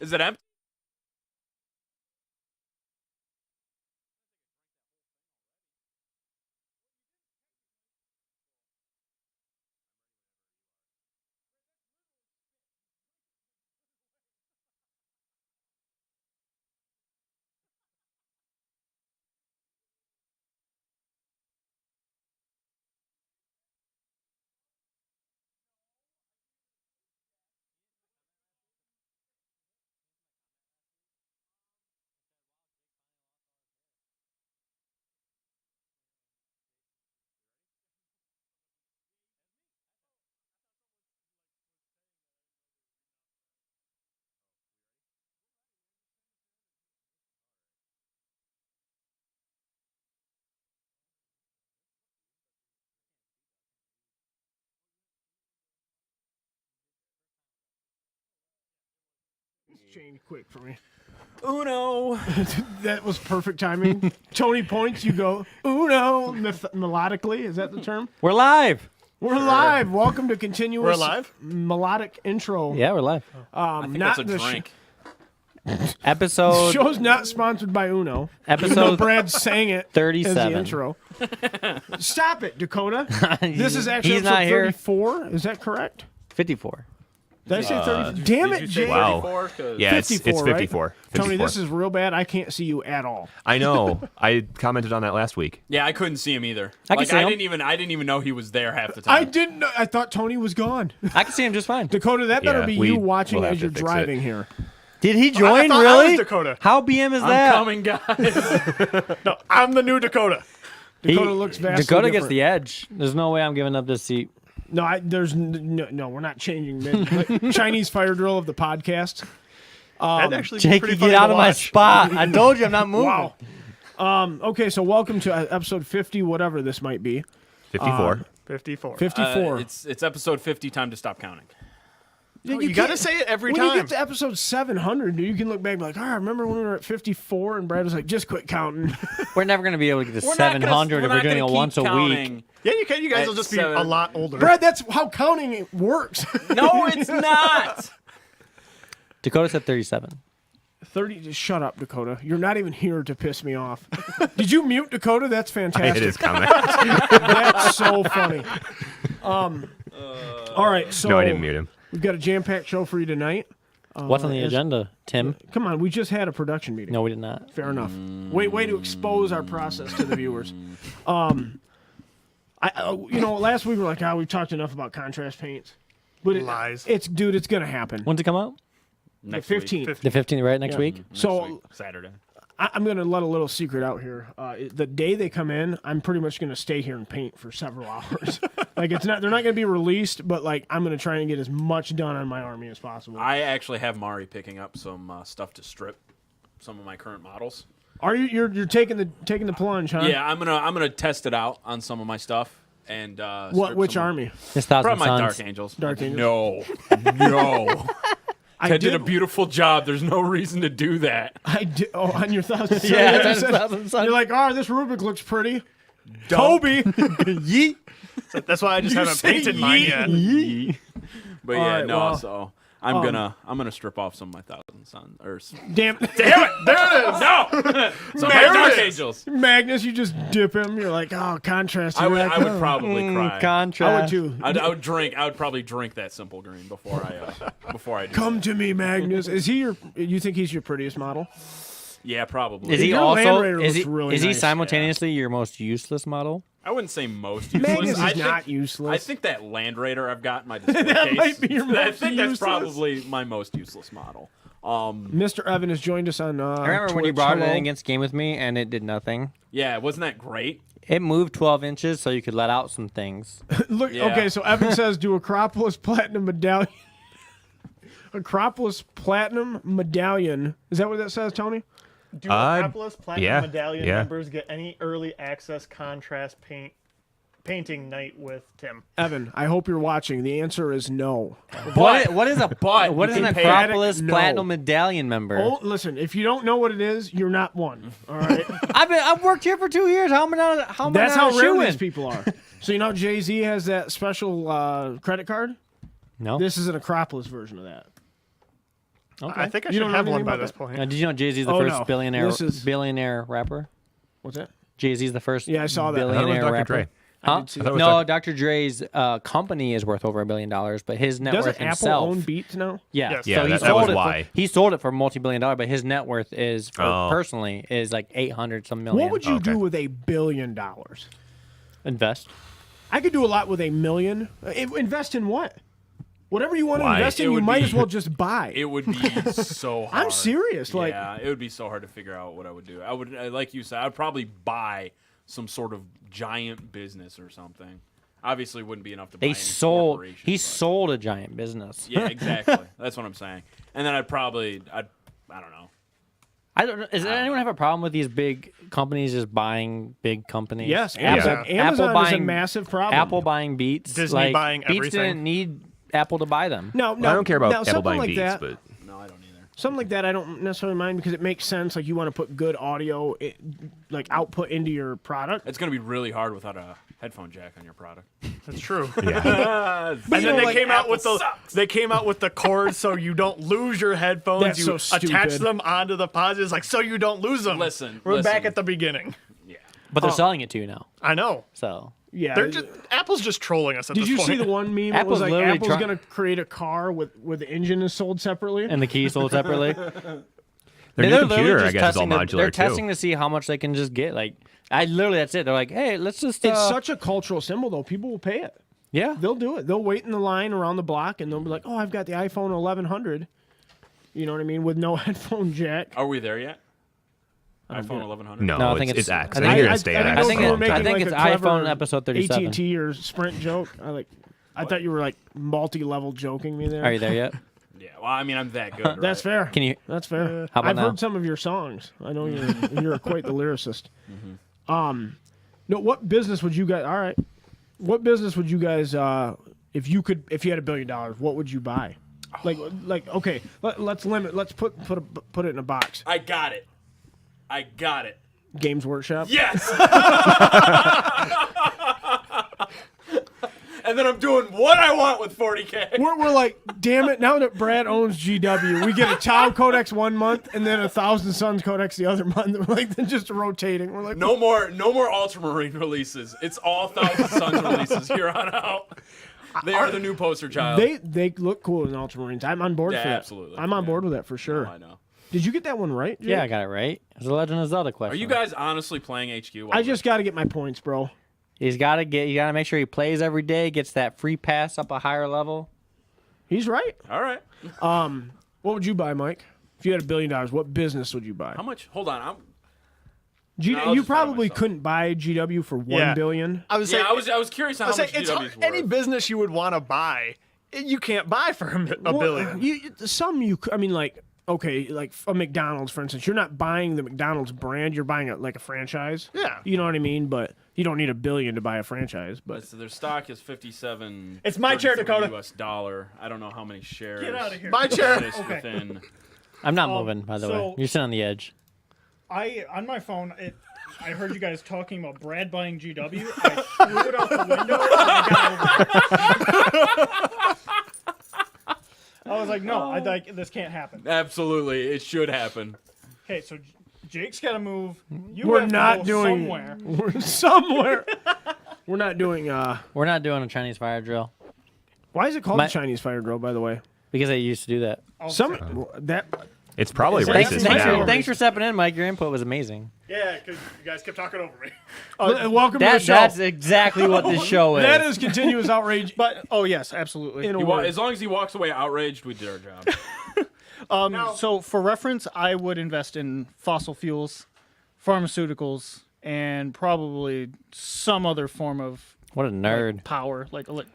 Is it empty? Change quick for me. Uno. That was perfect timing. Tony points, you go, Uno, melodically. Is that the term? We're live. We're live. Welcome to Continuous We're live? Melodic Intro. Yeah, we're live. I think not that's a the drink. Episode show's not sponsored by Uno. episode Brad sang it 37. as the intro. Stop it, Dakota. This is actually He's not episode here. 34. Is that correct? 54. Did I say 30? Damn it, Jay. Wow. 54? 'Cause- Yeah, it's 54, 54. Tony, 54. this is real bad. I can't see you at all. I know. I commented on that last week. Yeah, I couldn't see him either. I can see him. I didn't even know he was there half the time. I didn't know. I thought Tony was gone. I can see him just fine. Dakota, that better Yeah, be we- you watching we'll have as you're to fix it. driving here. Did he I join? thought I Really? was Dakota. How BM is I'm that? coming, guys. No, I'm the new Dakota. Dakota looks vastly Dakota gets different. the edge. There's no way I'm giving up this seat. No, no, we're not changing Chinese fire drill of the podcast. That'd actually be Jakey, pretty get funny out to of my watch. spot. I told you I'm not moving. Wow. Okay, so welcome to episode 50, whatever this might be. 54. 54. 54. It's episode 50. Time to stop counting. Yeah, You got to say it every when time. you get to episode 700, you can look back and be like, I remember when we were at 54, and Brad was like, just quit counting. We're never going to be able to get to We're not gonna- 700 if not we're doing gonna it keep once a week. counting. Yeah, you can. You guys will At just be 7. a lot older. Brad, that's how counting works. No, it's not. Dakota said 37. 30. Just shut up, Dakota. You're not even here to piss me off. Did you mute Dakota? That's fantastic. It is comment. That's so funny. All right, so No, I didn't mute him. we've got a jam-packed show for you tonight. What's on the agenda, Tim? Come on, we just had a production meeting. No, we did not. Fair enough. Way to expose our process to the viewers. Last week we were like, we talked enough about contrast paints. But Lies. it's gonna happen. When's it come out? Next the week. 15th. The 15th, right? Next week? Next So week, Saturday. I'm gonna let a little secret out here. The day they come in, I'm pretty much gonna stay here and paint for several hours. Like they're not gonna be released, but like I'm gonna try and get as much done on my army as possible. I actually have Mari picking up some stuff to strip some of my current models. Are you? You're taking the plunge, huh? Yeah, I'm gonna test it out on some of my stuff and strip Which some- army? His Thousand Probably my Sons. Dark Angels. Dark Angels? No. I Ted did a beautiful job. There's no reason to do that. I did. Oh, on your Thousand Sons. Yeah, You that's said- Thousand Sons. You're like, this Rubik looks pretty. Dunk. Toby. Yeet. That's why I just haven't say painted mine yet. Yeet. But All yeah, right, no. well, So I'm gonna strip off some of my Thousand Sons or Damn. damn it, there it is. No, some of my There Dark it is. Angels. Magnus, you just dip him. You're like, contrast. I You're would like, I would probably cry. Contrast. I would too. I would drink. I would probably drink that simple green before I do. Come that. to me, Magnus. Is he your? You think he's your prettiest model? Yeah, probably. Is he Your also Land Raider is he, looks really is he nice. simultaneously your most useless model? I wouldn't say most useless. Magnus I is think, not useless. I think that Land Raider I've got in my display That case. might be your I most think that's useless. probably my most useless model. Mr. Evan has joined us on. I remember when you Twitch. brought it Hello. in against Game With Me and it did nothing. Yeah, wasn't that great? It moved 12 inches so you could let out some things. Look, Yeah. okay, so Evan says, do Acropolis Platinum Medallion. Acropolis Platinum Medallion. Is that what that says, Tony? Do Acropolis Platinum yeah, Medallion yeah. members get any early access contrast paint painting night with Tim. Evan, I hope you're watching. The answer is no. What is a but what is you an can pay- Acropolis No. Platinum Medallion member? Oh, listen, if you don't know what it is, you're not one. All right. I've worked here for 2 years. How am I not? That's how rare shoo-in? these people are. So you know Jay-Z has that special credit card? No. This is an Acropolis version of that. Okay. I think I You should don't know have one anything by about this that? point. Now, did you know Jay-Z's the Oh, first no. billionaire This is- billionaire rapper? What's that? Jay-Z's the first Yeah, I saw that. I thought it was billionaire Dr. rapper. Dre. Huh? did see that. I thought it was No, Dr. Dre's company is worth over $1 billion, but his net Doesn't worth Apple himself. own Beats now? Yeah, Yes. Yeah, so he that sold was it. why. He sold it for multi-billion dollar, but his net worth is personally is like 800 some million. What would you Okay. do with $1 billion? invest? I could do a lot with $1 million. Invest in what? Whatever you want to Why? invest in, It you would might be- as well just buy. It would be so hard. I'm serious. Like, yeah, it would be so hard to figure out what I would do. I would, like you said, I'd probably buy some sort of giant business or something. Obviously, it wouldn't be enough to buy They any sold. corporation, He but- sold a giant business. Yeah, exactly. That's what I'm saying. And then I don't know. I don't know. Does anyone have a problem with these big companies just buying big companies? yes, Apple, Amazon, Apple Amazon is a buying massive problem. Apple buying Beats. Disney like, buying Beats everything. didn't need Apple to buy them. No, Well, I don't care about now, Apple something buying like Beats, that. but No, I don't either. Something like that, I don't necessarily mind because it makes sense. Like you want to put good audio, like output into your product. It's going to be really hard without a headphone jack on your product. That's true. yeah. And you then know, they like, came out Apple with the sucks. they came out with the cords so you don't lose your headphones. That's You so attach stupid. them onto the positives, like so you don't lose them. We're back listen. at the beginning. Yeah. But they're selling it to you now. I know. So Yeah. They're just Apple's just trolling us at Did this you point. see the one meme? It Apple's was like literally Apple's going to create a car with where the engine is sold separately. and the keys sold separately. Their new They're computer, literally I just guess, is all testing the- modular They're too. testing to see how much they can just get. Like, I literally, that's it. They're like, hey, let's just. It's such a cultural symbol, though. People will pay it. yeah. They'll do it. They'll wait in the line around the block, and they'll be like, "Oh, I've got the iPhone 1100." You know what I mean? With no headphone jack. Are we there yet? don't iPhone get it. 1100? No, No, I think it's it's- X. I I think think you're I- gonna stay I at didn't X. know think if you were it- making I think like it's a clever iPhone episode 37. AT&T or Sprint joke. I thought you were like multi-level joking me there. Are you there yet? Yeah. Well, I mean, I'm that good. Right? That's fair. Can you? That's fair. How about I've now? heard some of your songs. I know you're quite the lyricist. No, what business would you guys? All right, what business would you guys? If you had $1 billion, what would you buy? Like okay, let's limit. Let's put it in a box. I got it. Games Workshop. Yes. And then I'm doing what I want with 40K. We're like, damn it! Now that Brad owns GW, we get a Tau Codex 1 month and then a Thousand Suns Codex the other month. We're like, they're just rotating. We're like, No more Ultramarine releases. It's all Thousand Suns releases here on out. They are the new poster child. they look cool in Ultramarines. I'm on board Yeah, for that. absolutely. I'm on Yeah. board with that for sure. I know. Did you get that one right? Jake? Yeah, I got it right. It's a Legend of Zelda question. Are you guys honestly playing HQ? I just got to get my points, bro. He's got to get. You got to make sure he plays every day. Gets that free pass up a higher level. He's right. All right. What would you buy, Mike? If you had $1 billion, what business would you buy? How much? Hold on. I'll You just buy it probably myself. couldn't buy GW for $1 Yeah. billion. I was Yeah, saying, I was curious on I how was much saying it's GW's hard, any worth. business you would want to buy, you can't buy for a billion. I mean, like, okay, like a McDonald's, for instance. You're not buying the McDonald's brand. You're buying it like a franchise. Yeah. You know what I mean? But you don't need $1 billion to buy a franchise. But So their stock is 57. It's my chair, 34 Dakota. US dollar. I don't know how many shares. Get out of here. My chair. exist Okay. within. I'm not moving, by the way. so- You're sitting on the edge. On my phone, I heard you guys talking about Brad buying GW. I threw it out the window. And I got over it. I was like, no, this can't happen. Absolutely, it should happen. Okay, so Jake's got to move. You we're have to not go doing. somewhere. We're somewhere. We're not doing. We're not doing a Chinese fire drill Why is it called My- the Chinese fire drill? By the way, because they used to do that. that It's probably Thanks- racist thanks now. for- Thanks for stepping in, Mike. Your input was amazing. Yeah, because you guys kept talking over me. welcome to the show. That's exactly what this show is. That is continuous outrage. But yes, absolutely. In a word. As long as he walks away outraged, we did our job. So for reference, I would invest in fossil fuels, pharmaceuticals, and probably some other form of What a nerd. power,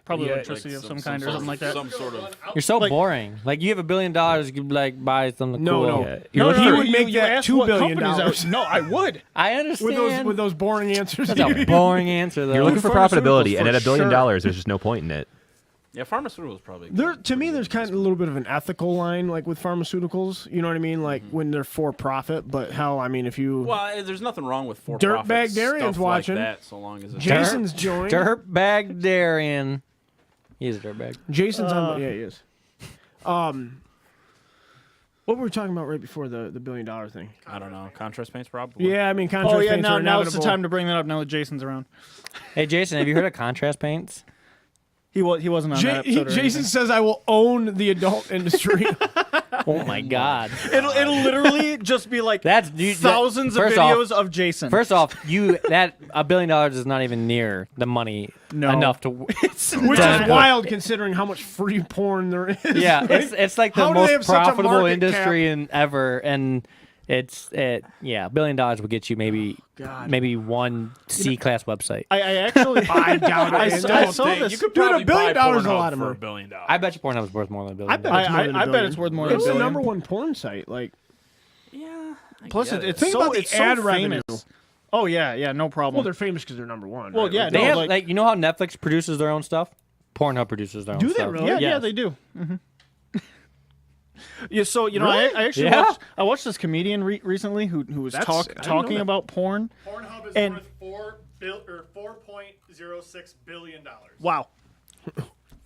probably Yeah, electricity of some kind or something like that. Some sort of. You're so boring. Like, you have $1 billion, you could like buy something No, cool. no. Yeah. You're He looking would make that asked $2 what billion. companies No, I would. I understand. With those boring answers. That's a boring answer, though. You're looking for pharmaceuticals profitability, and for at $1 billion, sure. there's just no point in it. Yeah, pharmaceuticals probably. There, to me, there's kind of a little bit of an ethical line, like with pharmaceuticals. You know what I mean? Like when they're for profit. But hell, I mean, if you Well, there's nothing wrong with Dirtbag for-profit Darian's stuff watching. like that, so long as it's Jason's joined. Dirtbag Darian. He's a dirtbag. Jason's on. Yeah, he is. What were we talking about right before the $1 billion thing? I don't know. Contrast paints probably. Yeah, I mean, contrast Oh yeah, paints are now it's the inevitable. time to bring that up. Now that Jason's around, Hey, Jason, have you heard of contrast paints? he wasn't on that episode. or Jason anything. says, "I will own the adult industry." Oh my God. It'll literally just be like That's thousands of first off- videos of Jason. First off, that $1 billion is not even near the money No. enough to. Which Done. is wild considering how much free porn there is. Yeah, it's like the How do they have most such a profitable market industry in ever, and $1 billion will get you maybe one C-class website. I actually I doubt it. I I saw Think this. you could Dude, probably $1 billion buy is a Pornhub lot of for money. $1 billion. I bet you Pornhub is worth more than $1 billion. I bet it's more than I $1 bet billion. it's worth more than It's $1 the billion. number one porn site. Like, Yeah. Plus, get it's Think so about the it's so ad revenue. famous. Oh yeah, no problem. well, they're famous because they're number one. Well, right? yeah, Like, They no, have like- you know how Netflix produces their own stuff? Pornhub produces their own Do they stuff. really? yeah, Yes. they do. Yeah, so I actually Yeah. watched this comedian recently who was That's- I didn't know talking that. about porn. Pornhub is And- worth $4.06 billion. Wow.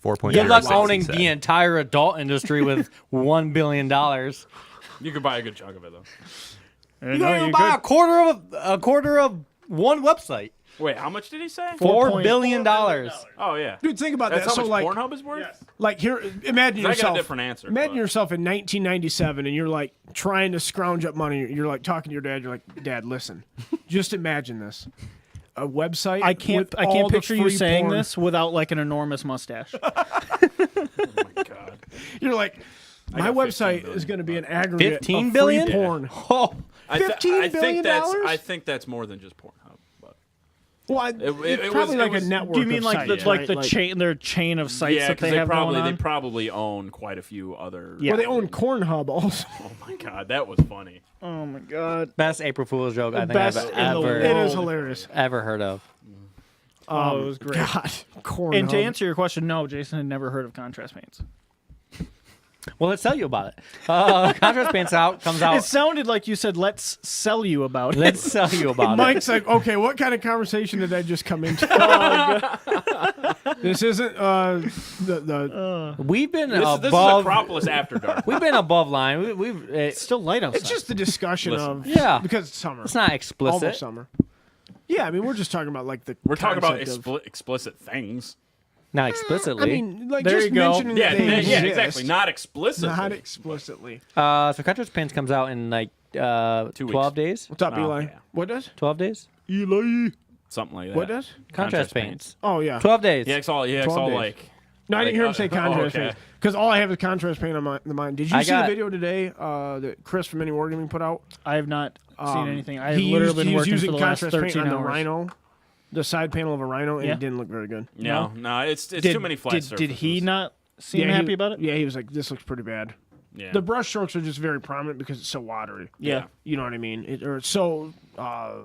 4.06. Good luck he owning said. the entire adult industry with $1 billion. You could buy a good chunk of it though. You don't even buy a quarter of one website. Wait, how much did he say? $4 billion. Oh yeah. Dude, think about That's that. how So, much like, Pornhub is worth? Yes. like here, imagine I got a yourself. different answer. Imagine but- yourself in 1997, and you're like trying to scrounge up money. You're like talking to your dad. You're like, "Dad, listen, just imagine this: a website. I can't with all can't the picture you free saying porn." this without like an enormous mustache. Oh my god. You're like, my got 15 website billion, is going to be an aggregate 15 of billion? free porn. Oh, $15 billion? I think that's more than just Pornhub. But Well, it it's was- probably it like was- a network. Do you mean of like sites, the right? chain their chain of sites yeah, that because they have going on? they probably own quite a few other. Yeah. Well, they own Cornhub also. Oh my god, that was funny. Oh my god. best April Fool's joke I think best I've in the ever It world. is hilarious. ever heard of. Oh, it was great. God, Cornhub. And to answer your question, no, Jason had never heard of contrast paints. Well, let's tell you about it. Contrast Paints comes It out. sounded like you said, "Let's sell you about it." Let's tell you about it. Mike's like, okay, what kind of conversation did I just come into? This isn't the. We've been This is above. Acropolis After Dark. We've been above line. We've It's still light outside. It's just the discussion Listen. of Yeah. because it's summer. It's not explicit. Almost summer. Yeah, I mean we're just talking about like the. We're talking about concept of- explicit things. Not I explicitly. mean, like There just you go. mentioning Yeah, that they yeah, exist, exactly. Not explicit. Not explicitly. So Contrast Paints comes out in like 12 weeks. days. What's up, Oh, Eli? yeah. What does? 12 days. Eli. Something like that. What does? Contrast Paints. Oh yeah. 12 days. Yeah, it's all 12 days. like. No, I didn't hear him say contrast okay. paint because all I have is contrast paint on the mind. Did you I see got- the video today that Chris from Mini Wargaming put out? I have not seen anything. I have He literally used, been he was working for using the last contrast paint 13 on the hours. Rhino, the side panel of a Rhino, and Yeah. it didn't look very good. No, it's too many flat surfaces. Did he not seem he- happy about it? Yeah, he was like, "This looks pretty bad." Yeah. The brush strokes are just very prominent because it's so watery. Yeah. You know what I mean? Or it's so well,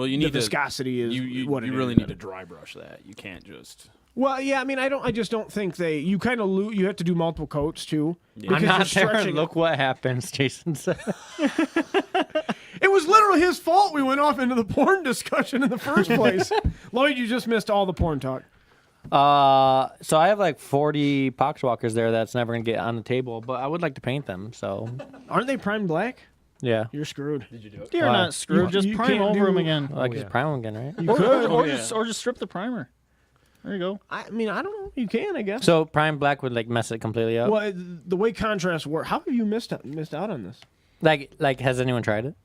you the need to. viscosity is You what it really is. need to dry brush that. You can't just. Well, yeah, I mean, I just don't think they. You kind of you have to do multiple coats too. I'm because not you're there. stretching- Look what happens, Jason said. It was literally his fault. We went off into the porn discussion in the first place. Lloyd, you just missed all the porn talk. So I have like 40 Poxwalkers there that's never going to get on the table, but I would like to paint them. So, Aren't they primed black? yeah. You're screwed. You're Why? not screwed. Just you prime can't over him do- again. Like just prime again, right? You could. Or just strip the primer. There you go. I mean, I don't know. You can, I guess. So prime black would like mess it completely up. Well, the way contrast work. How have you missed out on this? Like has anyone tried it?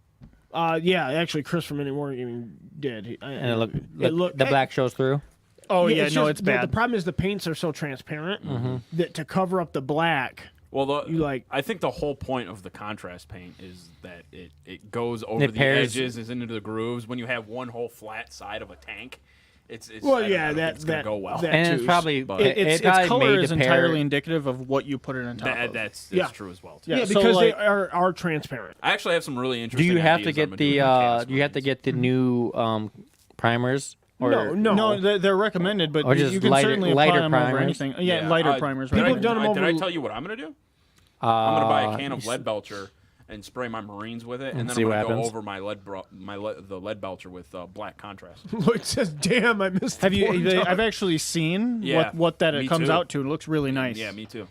Yeah, actually, Chris from Mini Wargaming did. And it looked. looked the black shows through. Oh yeah, no, just- it's the bad. problem is the paints are so transparent that to cover up the black. Well, You like- I think the whole point of the contrast paint is that it goes over It the pairs- edges, is into the grooves. When you have one whole flat side of a tank, it's Well, I don't yeah, think that it's gonna that go well. that And it's too. probably but- Its probably color made is to pair- entirely indicative of what you put it on top of. That's Yeah. true as well. Too. Yeah, Yeah, so, because like- they are transparent. I actually have some really Do interesting. you have to ideas I'm get gonna the do with cast do you have to lines. get the new primers? Or No. they're recommended, but Or you just can lighter- certainly apply lighter them over primers? anything. Yeah, lighter primers. People Right? have done them Did I over- tell you what I'm gonna do? I'm gonna buy a can of lead belcher and spray my Marines with it, and then see I'm what gonna go happens. over the lead belcher with black contrast. Lloyd says, "Damn, I missed." Have the you? porn I've talk." actually seen Yeah, what that me it comes too. out to. It looks really nice. Yeah, me too.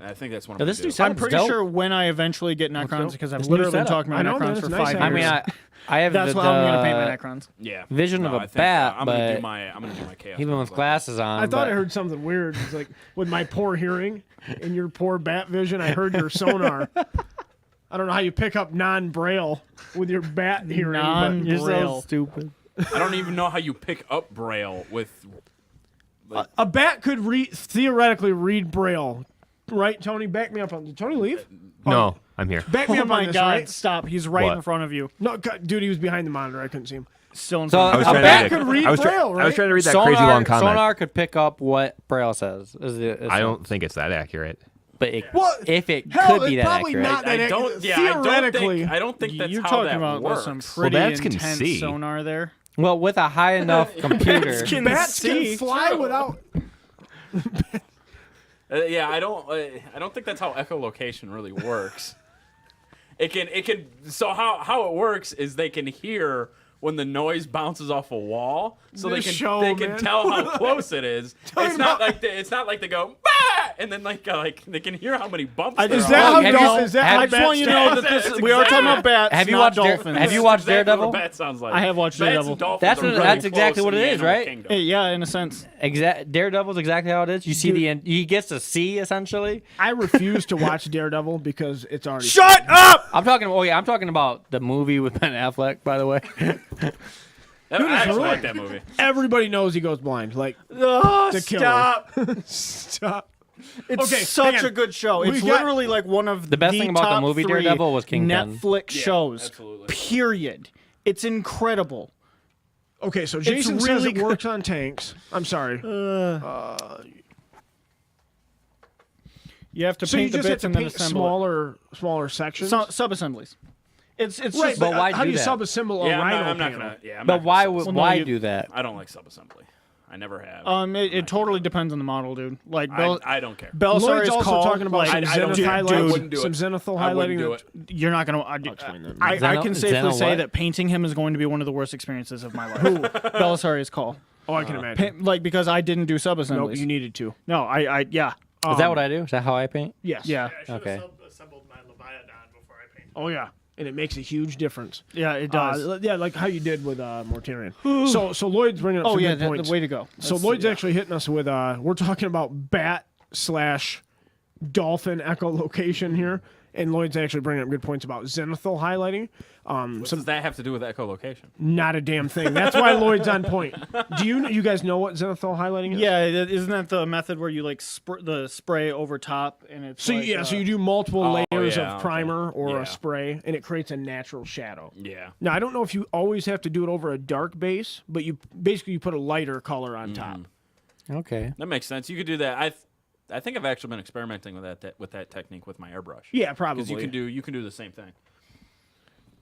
I think that's one Now, of this the new do. setup- I'm pretty dope. sure when I eventually get Necrons, because I've This new literally been setup. talking I about know, man, Necrons it's for nice 5 out years. here. I mean, I have That's the, why I'm gonna paint my Necrons. Yeah, Vision no, of a I think, bat, I'm gonna do but my chaos. even ones with like that. glasses on. I thought but I heard something weird. It's like with my poor hearing and your poor bat vision, I heard your sonar. I don't know how you pick up non-braille with your bat hearing. but You're so Braille. stupid. I don't even know how you pick up Braille with. a bat could theoretically read braille, right? Tony, back me up on. Did Tony leave? No, I'm here. Back me Oh up my on this, God! right? Stop! He's right What? in front of you. No, God, dude, he was behind the monitor. I couldn't see him. Still in So, front I of was you. a trying bat to could read I was try- Braille, I was right? trying to read that crazy long comment. Sonar could pick up what Braille says. I don't think it's that accurate. But it, Well, if it hell, could be it's that probably accurate. not that I don't. Yeah, theoretically. I don't think that's You're how talking that about works. some pretty bats can intense see. sonar there. Well, with a high enough computer, can Bats see. can fly without. Yeah, I don't think that's how echolocation really works. It can. So how it works is they can hear when the noise bounces off a wall, so This they show, can man. tell how close it is. It's not like they go bah! And then like they can hear how many bumps. there Is are. that how Have you- dolphins? Is that have- how I just want you to bats know that That's we are talking exactly- about bats. have you not watched dolphins. have you watched Exactly Daredevil? What a bat sounds like. I have watched Bats Daredevil. and dolphins That's are what- really that's exactly close what in it the is, animal right? kingdom. Hey, yeah, in a sense. Daredevil's exactly how it is. You see he gets to see essentially. I refuse to watch Daredevil because it's already. Shut up! I'm talking about the movie with Ben Affleck, by the way. I actually really- like that movie. Everybody knows he goes blind. Like, Oh, The killer. stop! stop. It's Okay, such hang a on. good show. It's We've got- literally like one of The best thing about the top movie 3 Daredevil was Kingpin. Netflix shows. absolutely. Period. It's incredible. Okay, so Jason says really it good. works on tanks. I'm sorry. You have to So you paint the just have bits to and then paint assemble smaller sections. sub assemblies. It's right, just but but why how do do you that? sub-assemble a Yeah, rhino I'm not panel? gonna. Yeah, I'm But not gonna why sub-assembly. why you- do that? I don't like subassembly. I never have. it totally depends on the model, dude. Like I don't care. Lloyd's Belisarius also Call, talking about like, some I don't zenith do it. I highlights. wouldn't do Some it. zenithal I wouldn't highlighting. do that- it. you're not gonna. explain that. I can Zeno safely say what? that painting him is going to be one of the worst experiences of my life. Who? Belisarius Call. Oh, I can imagine. Like because I didn't do sub Nope, assemblies. you needed to. No, I yeah. Is that what I do? Is that how I paint? Yes. Yeah. Okay. Assembled my Leviathan before I painted. Oh yeah, and it makes a huge difference. Yeah, it does. Yeah, like how you did with Mortarion. so Lloyd's bringing up Oh some yeah, good points. the way to go. So Lloyd's actually hitting us with we're talking about bat / dolphin echolocation here, and Lloyd's actually bringing up good points about zenithal highlighting. What does that have to do with echolocation? Not a damn thing. That's why Lloyd's on point. Do you guys know what zenithal highlighting is? Yeah, isn't that the method where you like the spray over top and it's So like, so you do multiple layers yeah, of okay. primer or Yeah. a spray, and it creates a natural shadow. Yeah. Now I don't know if you always have to do it over a dark base, but you put a lighter color on top. Okay. That makes sense. You could do that. I think I've actually been experimenting with that technique with my airbrush. Yeah, probably. Because you can do the same thing.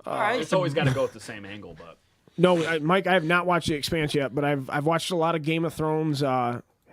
All right. It's always got to go at the same angle, but No, Mike, I have not watched The Expanse yet, but I've watched a lot of Game of Thrones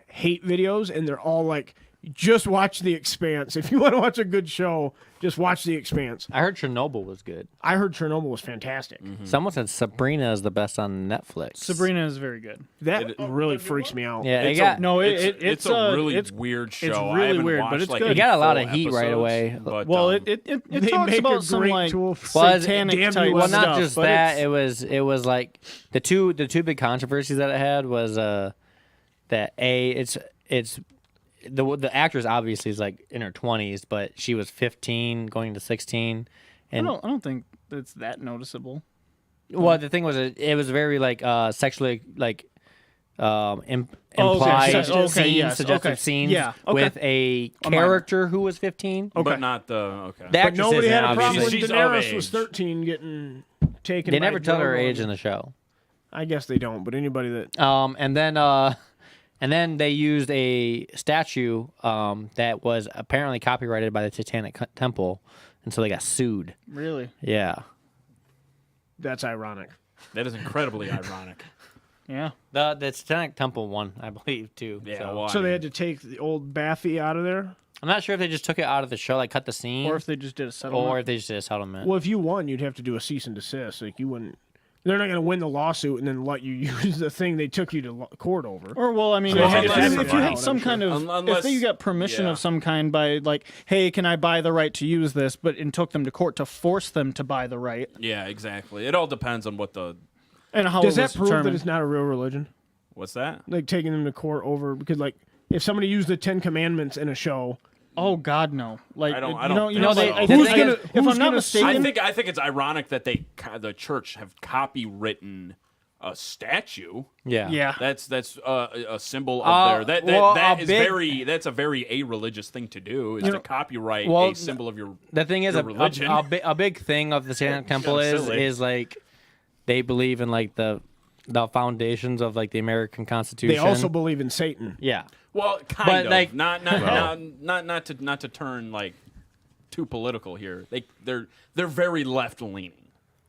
hate videos, and they're all like, just watch The Expanse. If you want to watch a good show, just watch The Expanse. I heard Chernobyl was good. I heard Chernobyl was fantastic. Someone said Sabrina is the best on Netflix. Sabrina is very good. That really freaks me out. Yeah, it it's got it's a really weird show. I really haven't weird, but watched, it's like, good. it got a lot full of heat right episodes, away. But, Well, um, it They talks make about a some great like tool. Well, satanic damn type you, well, stuff. not just but that. it's- It was like the two big controversies that it had was that it's the actress obviously is like in her 20s, but she was 15 going to 16, I and don't think it's that noticeable. well, the thing was it was very like sexually like implied Okay, scenes, yes, suggestive okay. scenes Yeah, okay. with a A minor. character who was 15. Okay. but not the okay. The But actress nobody isn't, had a problem obviously. when She's of Daenerys was age. 13 getting taken They by never tell her Drogon. age in the show. I guess they don't, but anybody that And then they used a statue that was apparently copyrighted by the Titanic Temple, and so they got sued. Really? Yeah. that's ironic. That is incredibly ironic. Yeah. The Titanic Temple won, I believe, too. Yeah, so. well, So I they mean, had to take the old Bathy out of there. I'm not sure if they just took it out of the show, like cut the scene, Or if they just did a settlement. or if they just did a settlement. Well, if you won, you'd have to do a cease and desist. Like you wouldn't. They're not going to win the lawsuit and then let you use the thing they took you to court over. Or well, I mean, So if unless- you had some kind of, Unless- if you got permission yeah. of some kind by like, hey, can I buy the right to use this? But and took them to court to force them to buy the right, yeah, exactly. It all depends on what the. and how Does it was that prove that determined. it's not a real religion? What's that? Like taking them to court over because like if somebody used the 10 Commandments in a show, Oh God, no! Like I don't you know, think they. so. I Who's think, gonna- if who's I'm not gonna- mistaken, I think it's ironic that the church have copywritten a statue. yeah. yeah. That's a symbol of their well, that a is big- that's a very a-religious thing to do is to copyright well, a symbol of your. The thing is, Your religion. a big thing of the Satanic Temple kinda is silly. like they believe in like the foundations of like the American Constitution. they also believe in Satan. yeah. Well, kind But, of like- not to turn like too political here. They're very left leaning.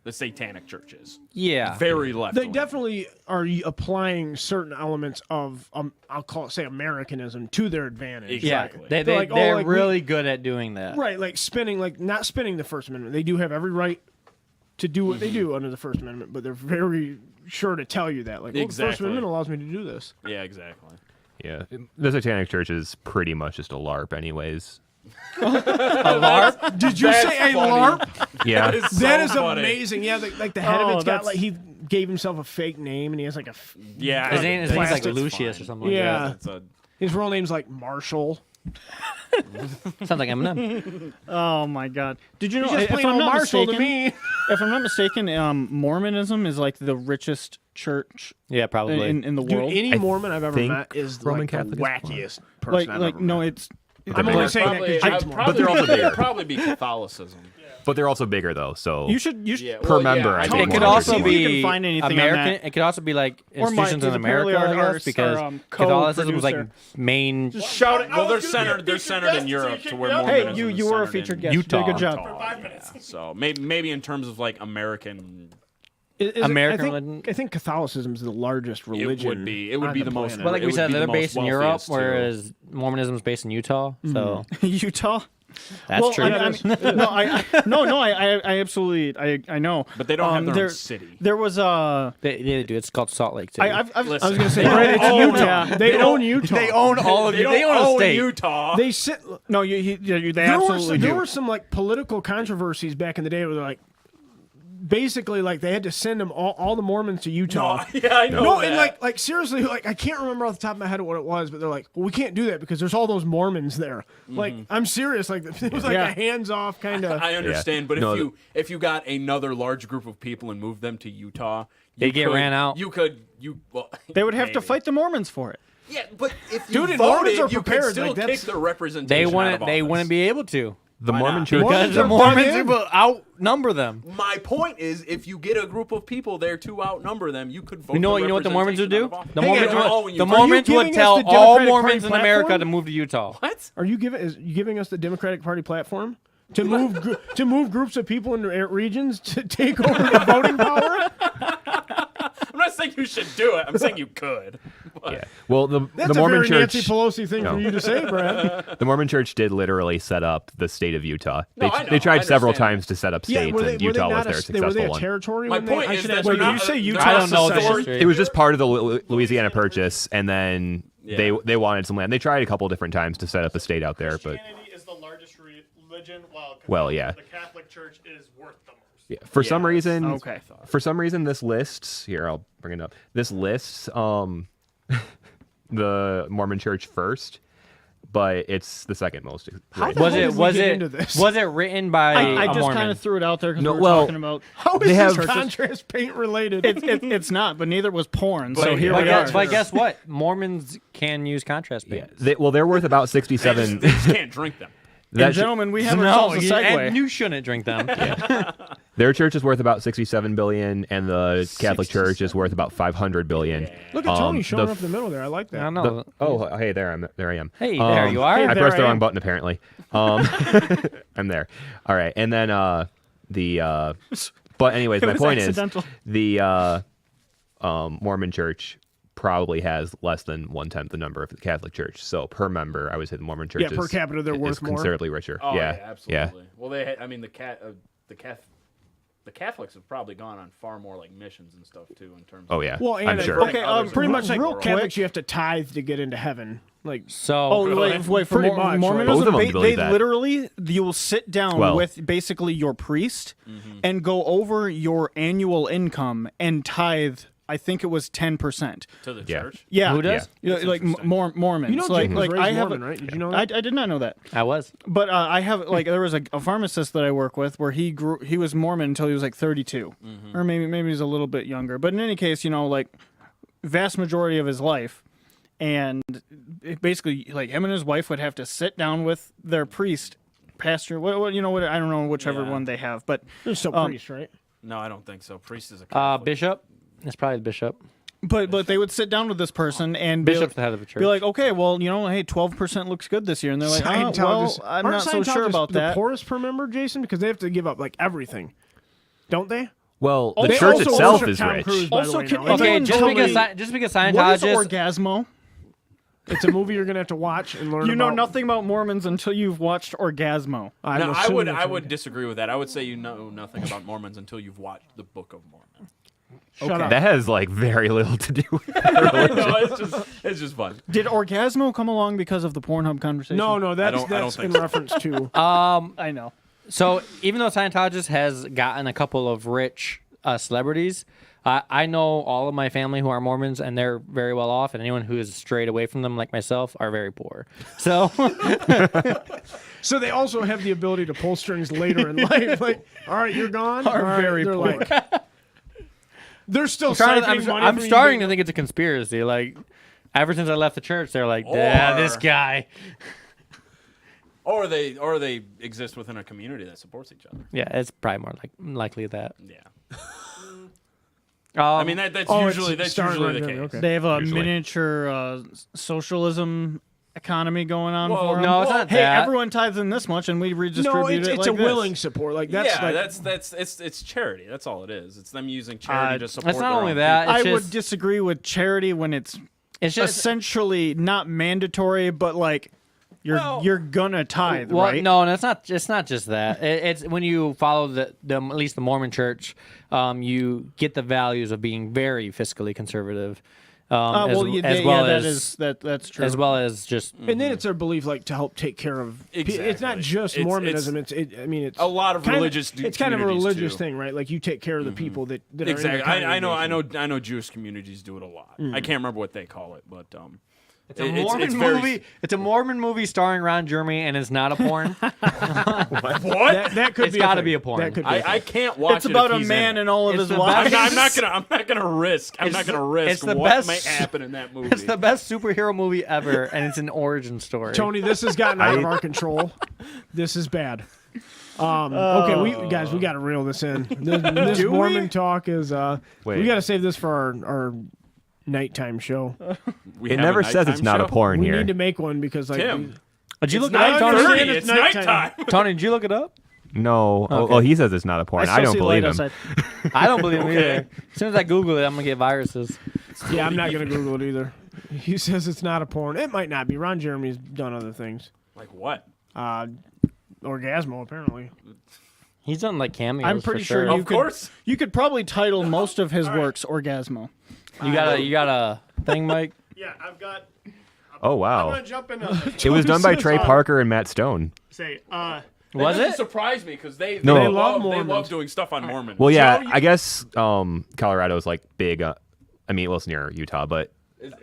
The Satanic churches Yeah. very left. They definitely are applying certain elements of I'll call it say Americanism to their advantage. Yeah. Exactly. They're like, oh, they're like, we- really good at doing that. Right, like not spinning the First Amendment. They do have every right to do what they do under the First Amendment, but they're very sure to tell you that. Like, well, the First Exactly. Amendment allows me to do this. Yeah, exactly. Yeah, the Satanic Church is pretty much just a LARP, anyways. Did you That's say a funny. LARP? Yeah, That is funny. amazing. Yeah, like the head of Oh, it's got that's- like he gave himself a fake name and he has like a Yeah, His name's like Plastic's Lucius or something like Yeah. It's a, his real name's like Marshall. that. Sounds like Eminem. Oh my God! Did you know? He's just If plain I'm old not Marshall mistaken, to me. if I'm not mistaken, Mormonism is like the richest church Yeah, probably. in the Dude, world. any Mormon I've ever think met is Roman like Catholic the is wackiest person I've ever no, met. it's I'm only bigger. saying that probably, because Jake's Mormon. probably, they're also bigger. it'd probably be Catholicism. but they're also bigger though. So you should Yeah, Per member, I I think It think could Mormon also is if you be can find anything on American. that. It could also be like Or Mike, institutions in who's apparently America, I our- guess, because our, Catholicism was like co-producer. main. Shout it. Well, they're centered in Europe to where Mormonism Hey, is you were a centered featured in guest. You did a Utah. good job. Utah, yeah. So maybe in terms of like American, American I religion? think Catholicism is the largest religion. it would be on the most. planet. But like it we would said, be the they're most based in Europe, wealthiest, too. whereas Mormonism is based in Utah. So Utah. that's Well, true. I absolutely, I know. But they don't have their there, own city. There was they do. It's called Salt Lake City. I was Listen, gonna say, Right, it's oh, Utah. yeah. They own Utah. they own all of They you. don't They own a own state. Utah. They sit. No, they There absolutely do. were some like political controversies back in the day where they're like, basically like they had to send them all the Mormons to Utah. yeah, I know. No, that. and like seriously, like I can't remember off the top of my head what it was, but they're like, well, we can't do that because there's all those Mormons there. Like, I'm serious. Like it was like Yeah. a hands-off kind of. I understand, but No, if you got another large group of people and moved them to Utah, They you get could- ran out. Well, They would have to maybe. fight the Mormons for it. Yeah, but if you Dude, and voted, Mormons are you could prepared, still like, kick that's- their representation. They out wouldn't. of They office. wouldn't be able to the Why Mormon not? Church. because the are Mormons dug in. will outnumber them. My point is, if you get a group of people there to outnumber them, you could vote. You know their what the Mormons would do? representation out of The office. Mormons Hey, they're all would. in The Utah. Mormons giving would us tell the all Democratic Mormons in Party America platform? to move to Utah. What? Are you giving us the Democratic Party platform to move to move groups of people into regions to take over the voting power? I'm not saying you should do it. I'm saying you could. But Yeah. Well, the That's Mormon a very Church. Nancy Pelosi thing No. for you to say, Brad. The Mormon Church did literally set up the state of Utah. No, They, I know, they I tried several understand. times to set up states, and Utah was their were they successful a one. territory? My when they, point I is should that ask they're you, not- you say they're Utah? not- I don't know the secession. history. It was just part of the Louisiana Purchase, and then Yeah. they wanted some land. They tried a couple different times to set up a state out there, but Christianity is the largest religion, while Well, yeah. the Catholic Church is worth the most. yeah, for some Yeah, reason, Okay. for some reason, this lists here. I'll bring it up. This lists the Mormon Church first, but it's the second most. Right. Was hell it? did we Was get it? into this? Was it written by I a just Mormon? kind of threw it out there because No, we were well- talking about. How is They this have- contrast paint related? It's not, but neither was porn. So But- here But we are. guess, but guess what? Mormons can use contrast paint. Well, they're worth about They 67. just can't drink them. That sh- gentlemen, we have No, ourselves a segue. and you shouldn't drink them. their church is worth about 67 billion, and the Catholic Church is worth about 500 billion. Look at Tony showing the up in the middle there. I like that. I don't know. Hey, there I am. Hey, there you are. Hey, I there pressed the I wrong am. button apparently. I'm there. All right, and then but anyways, my was point accidental. is the Mormon Church probably has less than 1/10 the number of the Catholic Church. So per member, I would say the Mormon Church Yeah, per capita, they're is worth more. considerably richer. Oh yeah, absolutely. Well, I mean, the Catholics have probably gone on far more like missions and stuff too in terms. Oh of yeah. Well, and I'm I sure. think Okay, pretty much like real quick- Catholics, you have to tithe to get into heaven. Like, So Oh, wait, for Pretty much, Mormonism, Both of them they believe that. literally, you'll sit down Well- with basically your priest and go over your annual income and tithe, I think it was 10%. to the Yeah. church. Yeah. who does? Yeah, like interesting. Mormons. you know, like, Jake was like raised I have Mormon, right? Did you know I that? did not know that. I was. But I have like there was a pharmacist that I work with where he was Mormon until he was like 32, or maybe he's a little bit younger. But in any case, like vast majority of his life, and it basically like him and his wife would have to sit down with their priest, pastor, what I don't know whichever Yeah. one they have, but There's still priests, right? No, I don't think so. Priest is a Catholic. Bishop. It's probably the bishop. but they would sit down with this person and Bishop's the head of the church. be like, okay, well, hey, 12% looks good this year, and they're like, well, I'm Aren't not so sure Scientologists about that. The poorest per member, Jason, because they have to give up like everything, don't they? Well, the They church also itself worship is Tom rich. Cruise, by Also, the way, can- now. okay, Anyone just tell because me- just because What is Scientologists. Orgasmo? It's a movie you're gonna have to watch and learn. You know about. nothing about Mormons until you've watched Orgasmo. I'm No, I assuming would it's I a- would disagree with that. I would say you know nothing about Mormons until you've watched the Book of Mormon. Shut up. That has like very little to do with it. No, it's just fun. Did Orgasmo come along because of the Pornhub conversation? No, that's I don't in think so. reference to. I know. So even though Scientologist has gotten a couple of rich celebrities, I know all of my family who are Mormons and they're very well off, and anyone who is strayed away from them, like myself, are very poor. So So they also have the ability to pull strings later in life. Like, all right, you're gone. Are All right, very they're poor. like, they're still siphoning money I'm from you, starting but- to think it's a conspiracy. Like ever since I left the church, they're like, yeah, this Or- guy. Or they exist within a community that supports each other. Yeah, it's probably more likely that. Yeah. I mean that's Oh, it's usually starting the right case. there, okay. They have a Usually. miniature socialism economy going on Well, for them. no, it's not Hey, that. everyone tithes in this much, and we redistribute No, it's it a like this. willing support. Like that's Yeah, like, it's charity. That's all it is. It's them using charity to support. It's not their only own that. I It's would just, disagree with charity when it's it's just essentially not mandatory, but like you're gonna tithe, well, right? no, it's not. It's not just that. It's when you follow the at least the Mormon Church, you get the values of being very fiscally conservative, as well as that's true. as well as just and then it's their belief like to help take care of. It's not Exactly. just It's- Mormonism. It's a lot of religious It's kind of a communities, religious too. thing, right? Like you take care of the people that are in the Exactly. I congregation. know Jewish communities do it a lot. I can't remember what they call it, but it's a Mormon movie. It's a Mormon movie starring Ron Jeremy, and it's not a porn. What? That could It's be. gotta thing. be a porn. That could be. a thing. I can't watch it's it about if a he's man in it. and all of It's his the wives. best- I'm not gonna risk. I'm not gonna risk the what best- might happen in that movie. It's the best superhero movie ever, and it's an origin story. Tony, this has gotten out of our control. This is bad. Okay, we got to reel this in. This Do we? Mormon talk is. We Wait. got to save this for our nighttime show. We It have never a says it's nighttime not a show? porn We here. need to make one because like. Tim. Did you It's look it up, Tony? 9:30. It's It's nighttime. nighttime. Tony, did you look it up? No. Oh, Okay. well, he says it's not a porn. I still don't see believe light him. outside. I don't believe him either. As soon as I Google it, I'm gonna get viruses. Yeah, I'm not gonna Google it either. He says it's not a porn. It might not be. Ron Jeremy's done other things. Like what? Orgasmo apparently. He's done like cameos. I'm pretty for sure sure. you Of could course. you could probably title most of his works Orgasmo. You got a thing, Mike. Yeah, I've got. Oh I'm wow. gonna jump in. It was done by Trey says, Parker and Matt Stone. Say, Was doesn't it? surprise me because they No. They love they Mormons. love doing stuff on Mormon. Well, yeah, Joe, I guess Colorado's like big. I mean, well, it's near Utah, but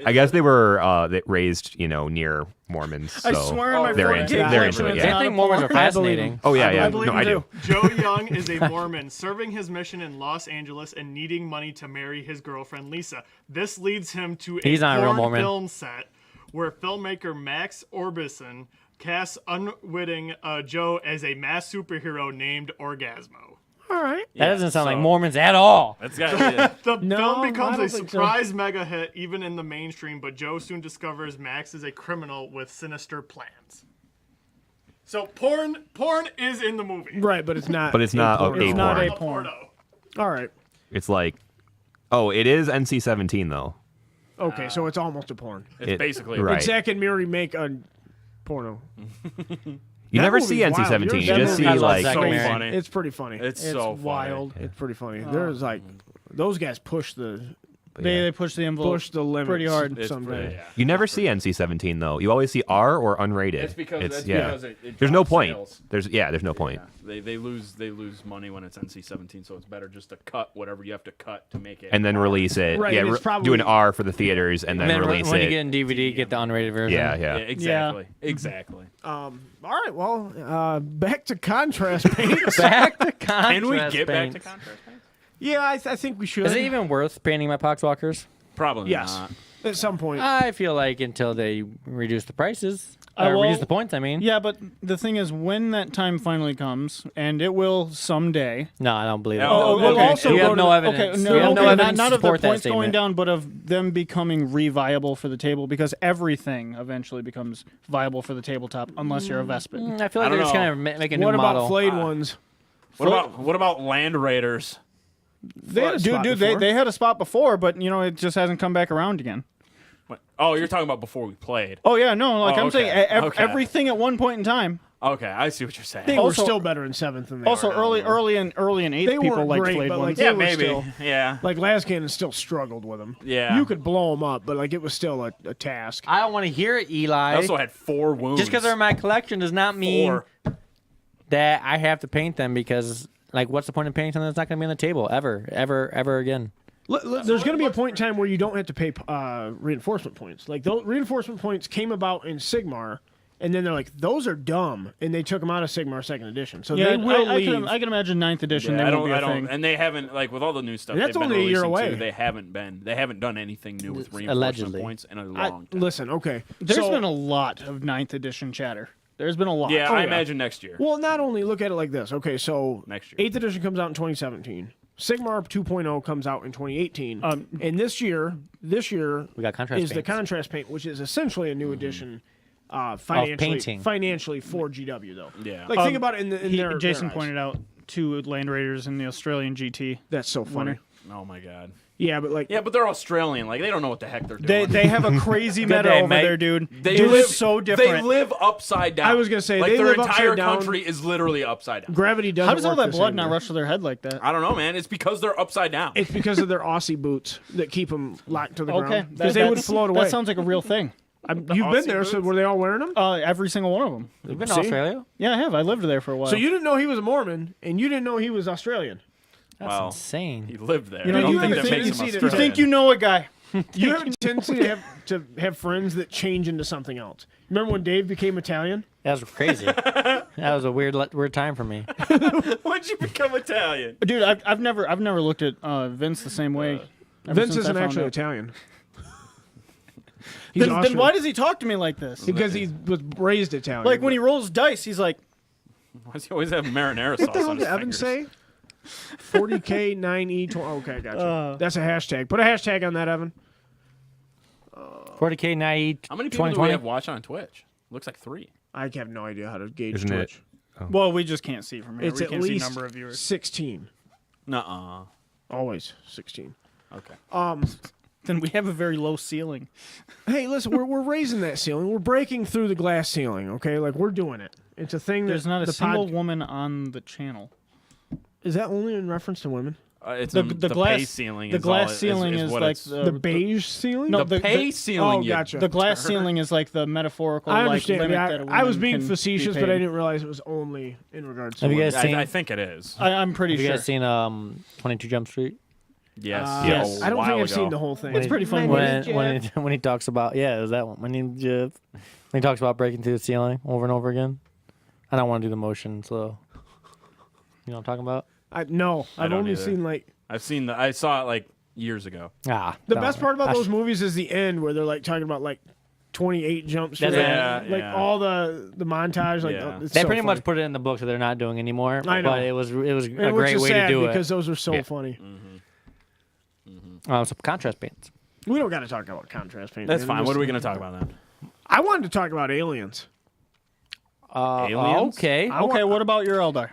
I guess they were raised, near Mormons. So I swear on my they're fucking into kids, they're into it. it's Yeah. I not think a Mormons are porn. fascinating. Oh yeah, yeah. I believe No, him I too. do. Joe Young is a Mormon serving his mission in Los Angeles and needing money to marry his girlfriend Lisa. This leads him to He's a not a real porn Mormon. film set where filmmaker Max Orbison casts unwitting Joe as a mass superhero named Orgasmo. All right. That doesn't sound like so- Mormons at all. That's got to The No, film I becomes don't a think so. surprise mega hit even in the mainstream, but Joe soon discovers Max is a criminal with sinister plans. So porn is in the movie. Right, but it's not. But it's not porn. a It's not porn. a porn. Porno. All right. It's like, oh, it is NC-17 though. Okay, so it's almost a porn. It's basically right. Zack and Miri make a porno. You That never see movie's wild. NC-17. You That just see movie's I love like Zack so and Miri. funny. It's pretty funny. It's It's so funny. wild. It's pretty funny. There's like those guys push the They push the envelope. push the limits pretty hard. It's someday. pretty- yeah. you never see NC-17 though. You always see R or unrated. That's because it's, that's yeah. because it There's no drops point. sales. There's no point. Yeah. They lose money when it's NC-17, so it's better just to cut whatever you have to cut to make it. And then release it. Right, yeah, and it's probably- do an R for the theaters and then And then release when it. you get in DVD, get the unrated version. yeah, yeah, yeah. exactly, exactly. All right, well, back to contrast paints. Back to contrast Can we get back to paints. contrast paints? Yeah, I think we should. Is it even worth painting my Poxwalkers? Probably Yes. not. At some point. I feel like until they reduce the prices. Or well, reduce the points, I mean. Yeah, but the thing is, when that time finally comes, and it will someday. No, I don't believe it. Oh, we'll okay. also we go have to no the- evidence. Okay, no, we have no okay, evidence not to of the support that points going statement. down, but of them becoming reviable for the table, because everything eventually becomes viable for the tabletop, unless you're a Vespid. I feel I like they're don't just know. going to make a new what about model. flayed ones? What about Land Raiders? They had a spot Dude, before. they had a spot before, but it just hasn't come back around again. What? Oh, you're talking about before we played. Oh yeah, no, like Oh, I'm okay. saying, Okay. everything at one point in time. Okay, I see what you're saying. They were also- still better in 7th than they Also, are now, early though. and eighth They people weren't liked great, flayed but, like, ones. they yeah, were maybe. still- Yeah. Like Lascannon still struggled with them. Yeah. You could blow them up, but like it was still a task. I don't want to hear it, Eli. I also had 4 wounds. Just because they're in my collection does not mean 4. that I have to paint them because, like, what's the point of painting something that's not going to be on the table ever again? There's going to be a point in time where you don't have to pay reinforcement points. Like those reinforcement points came about in Sigmar, and then they're like, those are dumb, and they took them out of Sigmar 2nd edition. So Yeah, they will I leave. can imagine 9th edition. Yeah, they I won't don't, be a thing. and they haven't, like, with all the new stuff And that's they've been only a year releasing away. too, they haven't done anything new with reinforcement Allegedly. points in a long time. Listen, okay. There's so, been a lot of 9th edition chatter. There's been a lot. Yeah, Oh, I yeah. imagine next year. well, not only look at it like this. Okay, so Next year. 8th edition comes out in 2017. Sigmar 2.0 comes out in 2018. And this year We got contrast is the paints. contrast paint, which is essentially a new edition. painting. Financially for GW though. Yeah. Like think about it in their Jason eyes. pointed out 2 Land Raiders in the Australian GT. That's so funny. Winner. Oh my god. Yeah, but like Yeah, but they're Australian. Like, they don't know what the heck they're doing. They have a crazy meta day, over mate. there, dude. They Dude, live it's so different. They live upside down. I was gonna say, like they their live entire upside down. country is literally upside down. gravity doesn't How does all work that the blood same not way. rush to their head like that? I don't know, man. It's because they're upside down. It's because of their Aussie boots that keep them locked to the Okay, ground. Because they would that's- float away. That sounds like a real thing. You've been Aussie there, so boots? were they all wearing them? Every single one of them. You've been to See? Australia? Yeah, I have. I lived there for a while. So you didn't know he was a Mormon, and you didn't know he was Australian. That's Well, insane. He lived there. You know, I don't you think have that a makes him tendency to- You Australian. think you know a guy? You have a tendency to have friends that change into something else. Remember when Dave became Italian? That was crazy. That was a weird time for me. When'd you become Italian? Dude, I've never looked at Vince the same way. ever Vince since I isn't found actually out. Italian. He's Then Austrian. why does he talk to me like this? Because he was raised Italian. Like when he rolls dice, he's like, Why does he always have marinara What sauce the hell on did his Evan fingers? say? 40K 9E 20. Okay, gotcha. That's a hashtag. Put a hashtag on that, Evan. 40K naive. How many people do we 2020? have watching on Twitch? Looks like 3. I have no idea how to gauge Isn't it? Twitch. well, we just can't see from here. It's we at can't see least number of viewers. 16. Nuh-uh. Always 16. Okay. Then we have a very low ceiling. Hey, listen, we're raising that ceiling. We're breaking through the glass ceiling, okay? Like, we're doing it. It's a thing that There's not a the single pod- woman on the channel. Is that only in reference to women? It's The the glass pay ceiling. The is glass all, ceiling is what like it's- The beige ceiling? No, the the- pay the- ceiling. oh, you gotcha. The glass turd. ceiling is like the metaphorical I like understand. limit Yeah, that a I was woman being can facetious, be but I paid. didn't realize it was only in regards to Have you women. guys seen? I think it is. I'm pretty Have you sure. guys seen 22 Jump Street? Yes. Yes. a I don't think while I've seen ago. the whole thing. It's pretty funny. When he talks about it was that one. When he talks about breaking through the ceiling over and over again. I don't want to do the motion, so you know what I'm talking about? No, I've don't only either. seen like I saw it like years ago. the best part about those movies is the end where they're like talking about like 28 Jump Street, That's right. like Yeah. all the montage, like Yeah. it's They so pretty funny. much put it in the book that they're not doing anymore. I know. But it was a And which great is way to sad do because it. those are so Yeah. funny. Some contrast paints. We don't got to talk about contrast paint. That's man. fine. Just- What are we going to talk about then? I wanted to talk about aliens. Aliens? Okay. Okay, what about your Eldar?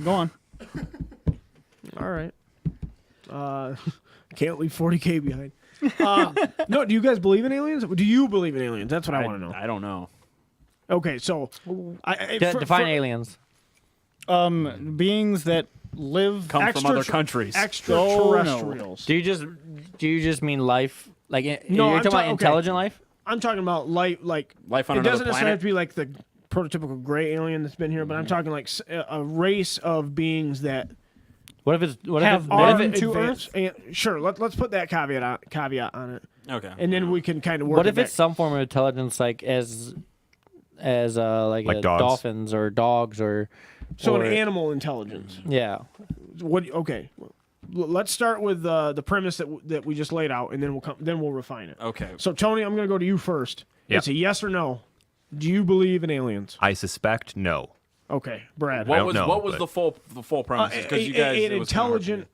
Go on. All right. Can't leave 40K behind. No, do you guys believe in aliens? Do you believe in aliens? That's what I want to know. I don't know. Okay, so Define aliens. Beings that live. Come from other countries. extraterrestrials. Do you just mean life? Like No, you're I'm talking about okay. intelligent life? I'm talking about life, like Life on it another doesn't necessarily have planet? to be like the prototypical gray alien that's been here, but I'm talking like a race of beings that What if it's what Have if are it, to advanced. And, sure, let's put that caveat on it, Okay. and then we can kind of work. what if it it's some form of intelligence like as like Like dogs. dolphins or dogs or so or, an animal intelligence? yeah. What? Okay, let's start with the premise that we just laid out, and then we'll refine it. Okay. So Tony, I'm going to go to you first. Yeah. It's a yes or no. Do you believe in aliens? I suspect no. Okay, Brad. I What don't was know, what was but- the full premise? Because you guys an it was kinda hard to intelligent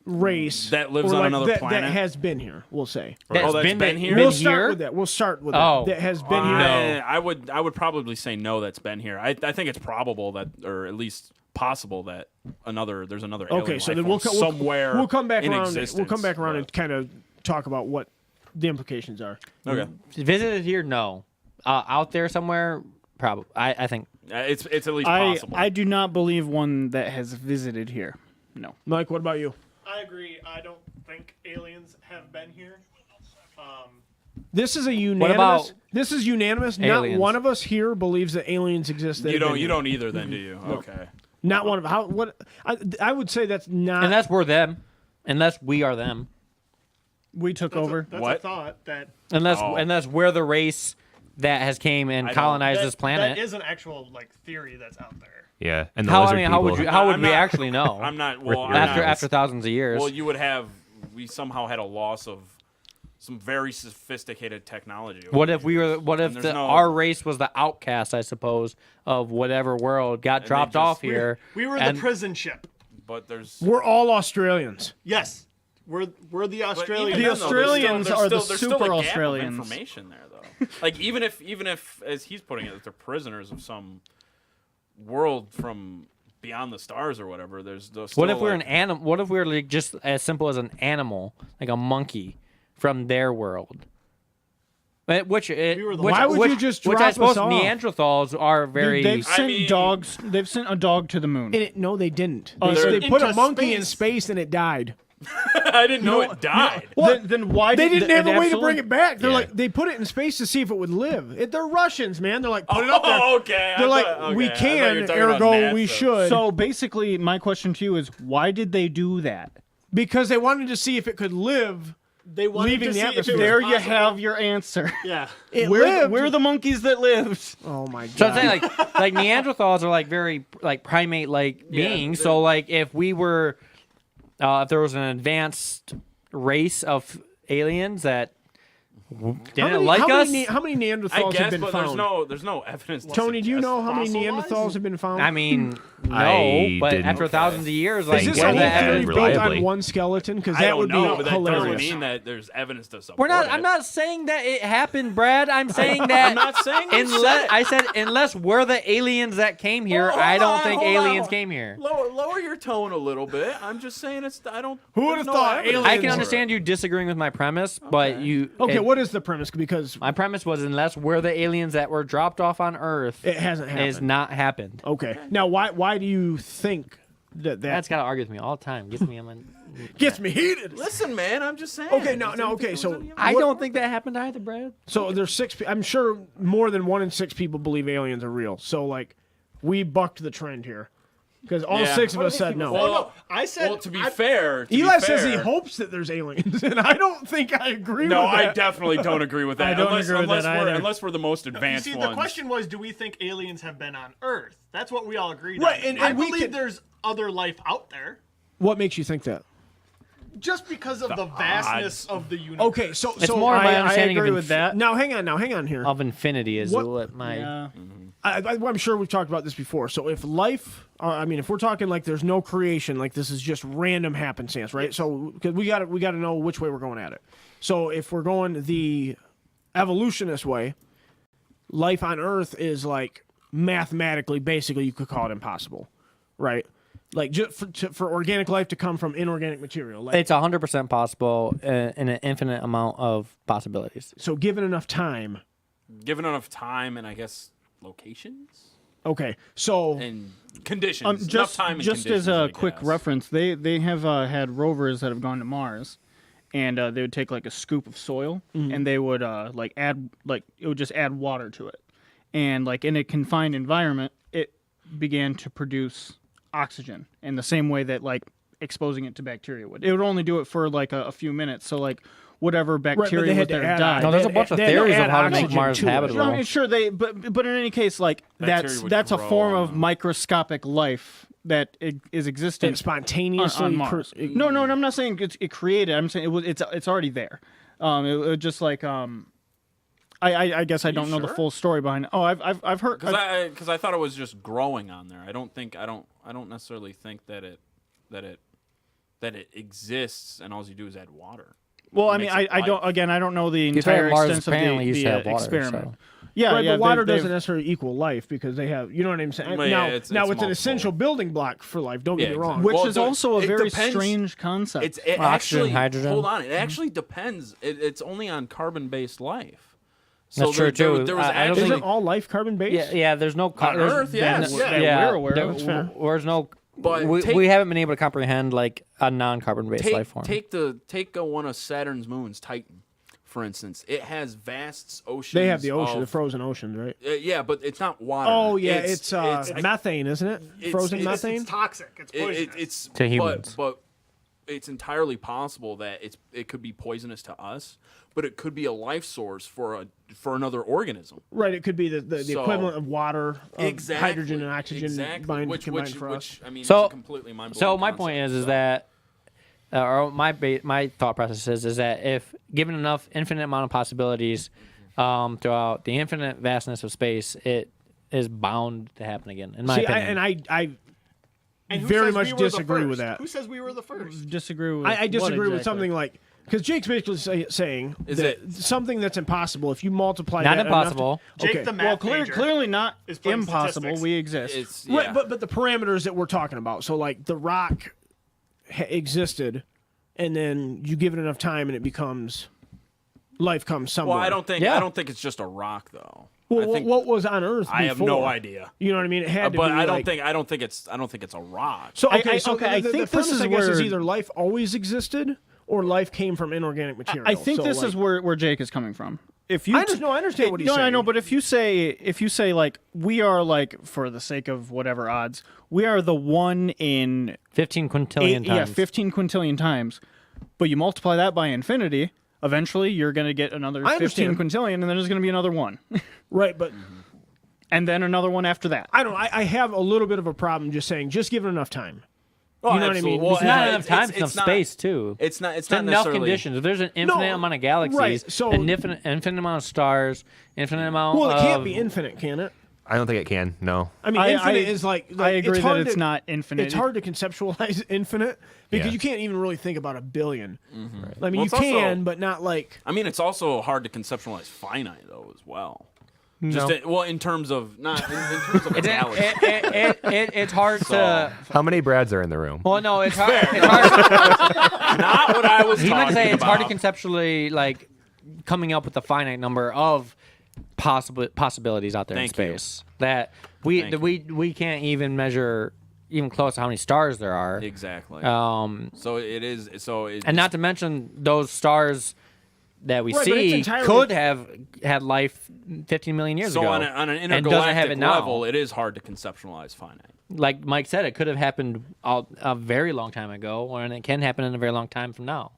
race That lives or on like another that planet? has been here. We'll say. That's that's been here? We'll Been start here? with that. We'll start with Oh. that. That has been here. I would probably say no. That's been here. I think it's probable that, or at least possible that there's another. Okay, alien so life then form somewhere. we'll come back in around. Existence. We'll come back around But- and kind of talk about what the implications are. Okay. Visited here? No. Out there somewhere? Probably. I think. It's at least I possible. do not believe one that has visited here. No. Mike, what about you? I agree. I don't think aliens have been here. This is a unanimous. about This is unanimous. aliens? Not one of us here believes that aliens exist. that you have been don't. You here. don't either. Then do you? Okay. Not one of how. What I would say that's not. Unless we're them. Unless we are them. We took over. That's a What? thought that Unless we're the race that has came and I don't- colonized that, this planet. That is an actual theory that's out there. Yeah, and the How lizard how would people- you how would I'm we not- actually know? I'm not. Well, I'm After- not- after thousands of years. Well, you would have. We somehow had a loss of some very sophisticated technology. What if we were? What if And there's no- our race was the outcast? I suppose of whatever world got they dropped just- off here. We were and the prison ship. But there's. We're all Australians. Yes, we're the but even Australians. then, The though, Australians there's are the there's still a super gap of Australians. information there, though. Like even if, as he's putting it, that they're prisoners of some world from beyond the stars or whatever. There's still What if we're like, an animal? What if we're like just as simple as an animal, like a monkey, from their world? Which Why would you just which drop I us suppose off? Neanderthals are very. They've sent mean- dogs. They've sent a dog to the moon. No, they didn't. they're They put a into monkey in space. space and it died. I didn't know it died. Then why They did didn't have a way to absolutely- bring it back. They're Yeah. like they put it in space to see if it would live. They're Russians, man. They're like put it up there. Oh, okay. They're like we I thought you can, were talking about ergo we NASA. should. So basically, my question to you is, why did they do that? because they wanted to see if it could live. They wanted leaving to the see if it atmosphere. was There you possible. have your answer. Yeah. It We're, lived. we're the monkeys that lived. Oh my god. So I'm saying like Neanderthals are like very like primate like beings. So like if we were, if there was an advanced race of aliens that didn't like us. How many Neanderthals I have guess, been but found? there's no evidence. To Tony, do you suggest know how many fossilized? Neanderthals have been found? I mean, no, I but didn't. after thousands of years, like is this where a the whole evidence- theory evidence? built reliably. on one skeleton? Because I that don't would know, be but that hilarious. doesn't mean that there's evidence to support We're not. it. I'm not saying that it happened, Brad. I'm saying that. I'm not saying you unless said it. I said unless we're the aliens that came here, Hold I don't on, think hold aliens on. came here. Lower your tone a little bit. I'm just saying it's. I don't. Who there's would've no thought evidence aliens I for can it. understand you disagreeing with my premise, but you. Okay, it- what is the premise? Because My premise was unless we're the aliens that were dropped off on Earth, it hasn't happened. is not happened. Okay. Now, why do you think that That's gotta argue with me all the time. Gets me. gets me heated? Listen, man. I'm just saying. Okay, no, okay. So I don't think that happened either, Brad. So there's I'm sure more than 1 in 6 people believe aliens are real. So like, we bucked the trend here, because all Yeah. 6 of us said no. Well, no, I said. Well, to be fair, Eli says he hopes that there's aliens, and I don't think I agree No, with that. I definitely don't agree with that. I don't unless, agree with unless that we're, either. Unless we're the most You advanced see, ones. the question was, do we think aliens have been on Earth? That's what we all agreed Right, on. and I we believe can- there's other life out there. What makes you think that? just because of the vastness of the universe. Okay, so It's more of my I understanding agree of with that. now hang on here. of infinity is What- what my Yeah. I'm sure we've talked about this before. So if life, if we're talking like there's no creation, like this is just random happenstance, right? So because we got to know which way we're going at it. So if we're going the evolutionist way, life on Earth is like mathematically, basically, you could call it impossible, right? Like just for organic life to come from inorganic material. Like, it's 100% possible in an infinite amount of possibilities. so given enough time. Given enough time and I guess locations Okay, so and conditions. enough Just time and just as conditions, a I quick guess. reference, they have had rovers that have gone to Mars, and they would take like a scoop of soil and they would it would just add water to it, and like in a confined environment, it began to produce oxygen in the same way that like exposing it to bacteria would. It would only do it for like a few minutes, so like whatever but bacteria they had was to there add died. No, there's a bunch of they had to theories add of how to make oxygen Mars to it. habitable. I mean, sure, but in any case, like Bacteria would that's a grow form on of them. microscopic life that is existent and spontaneously. on Mars. No, I'm not saying it created. I'm saying it's already there. It just like I guess I don't know the sure? full story behind it. Oh, I've heard. Because I thought it was just growing on there. I don't necessarily think that it exists and all you do is add water. well, I makes mean, it I don't. life. Again, I don't know the Because entire Mars extent apparently of used the to have water, experiment. so. Yeah, Right, yeah. but water they've- doesn't necessarily equal life because they have, you know what I'm saying? Well, now, yeah, it's now it's an multiple. essential building block for life. Don't get Yeah, me wrong. exactly. which Well, is also a it very depends. strange concept. It Oxygen, actually hydrogen. hold on. It actually depends. It's only on carbon-based life. That's true, too. There was I don't actually Isn't all life carbon based? Yeah, there's no on Earth. Yes. that yeah, we're aware of. That's fair. There's no. But we take- haven't been able to comprehend like a non-carbon based life form. Take one of Saturn's moons, Titan, for instance. It has vast oceans. They have the ocean, the of- frozen oceans, right? yeah, but it's not water. Oh yeah, it's methane, isn't it? it's- Frozen it's- methane. It's toxic. It's poisonous. It's To humans. but it's entirely possible that it could be poisonous to us, but it could be a life source for another organism. Right, it could be the So- equivalent of water, of Exactly. hydrogen and oxygen exactly. combined for us. I mean, So- it's a completely mind-blowing So my concept, point is so. that, or my thought process is that if given enough infinite amount of possibilities throughout the infinite vastness of space, it is bound to happen again. In my See, opinion, I And who very says much we were the disagree with first? that. Who says we were the first? Disagree with. I what disagree with exactly? something like because Jake's basically saying Is that it- something that's impossible if you multiply not that enough impossible. to- Jake okay. the math Well, major clearly not is playing impossible. statistics. We exist. It's Right, yeah. but the parameters that we're talking about. So like the rock existed, and then you give it enough time, and it becomes life comes somewhere. well, I don't think Yeah. it's just a rock though. Well, I think what was on Earth? I have before? no idea. You know what I mean? It had to But be. I don't like- think it's a rock. So I- okay, I- so okay, I the think premise, this is I guess, is where- either life always existed or life came from inorganic material. I think So, this like, is where Jake is coming from. If you I understand what he's no, saying. I know, but if you say like we are like for the sake of whatever odds, we are the one in 15 quintillion times. 15 quintillion times, but you multiply that by infinity, eventually you're going to get another I 15 understand. quintillion, and then there's going to be another one, right, but and then another one after that. I don't. I have a little bit of a problem just saying, just give it enough time. Well, You know what I absolutely. mean? Well, It's not yeah, enough time, it's enough not- space too. It's not. It's It's not enough necessarily conditions. If there's an infinite amount of galaxies, right, so- an infinite amount of stars, infinite amount Well, it of can't be infinite, can it? I don't think it can. No. I mean, infinite is like I agree it's hard that it's to- not infinite. It's hard to conceptualize infinite because Yeah. you can't even really think about a billion. I mean, Well, you it's also- can, but not like. I mean, it's also hard to conceptualize finite though as well. Just in terms of not in terms of galaxy. It's hard to. How many Brads are in the room? Well, no, it's hard. It's hard Not what I was he talking meant to say it's hard to about. conceptually like coming up with a finite number of possibilities out there Thank in you. space that we can't even measure even close to how many stars there are. Exactly. So it is. So it, And not to mention those stars that we Right, but it's see entirely- could have had life 15 million years so ago. on an and doesn't have intergalactic it now. level, it is hard to conceptualize finite. Like Mike said, it could have happened a very long time ago, and it can happen in a very long time from now.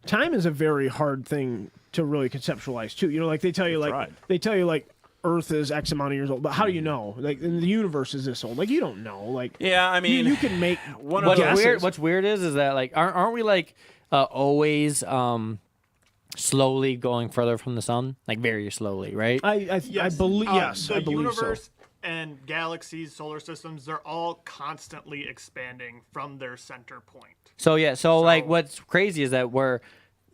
Time is a very hard thing to really conceptualize too. You know, like they tell you, like right. they tell you, like Earth is X amount of years old, but how do you know? Like, and the universe is this old. Like, you don't know. Like, Yeah, I mean, you can make one What's of the weird? What's weird is that like aren't we like always slowly going further from the sun, like very slowly, right? I believe yes, The I believe universe and galaxies, solar systems, they're all constantly expanding from their center point. So yeah, so like what's crazy is that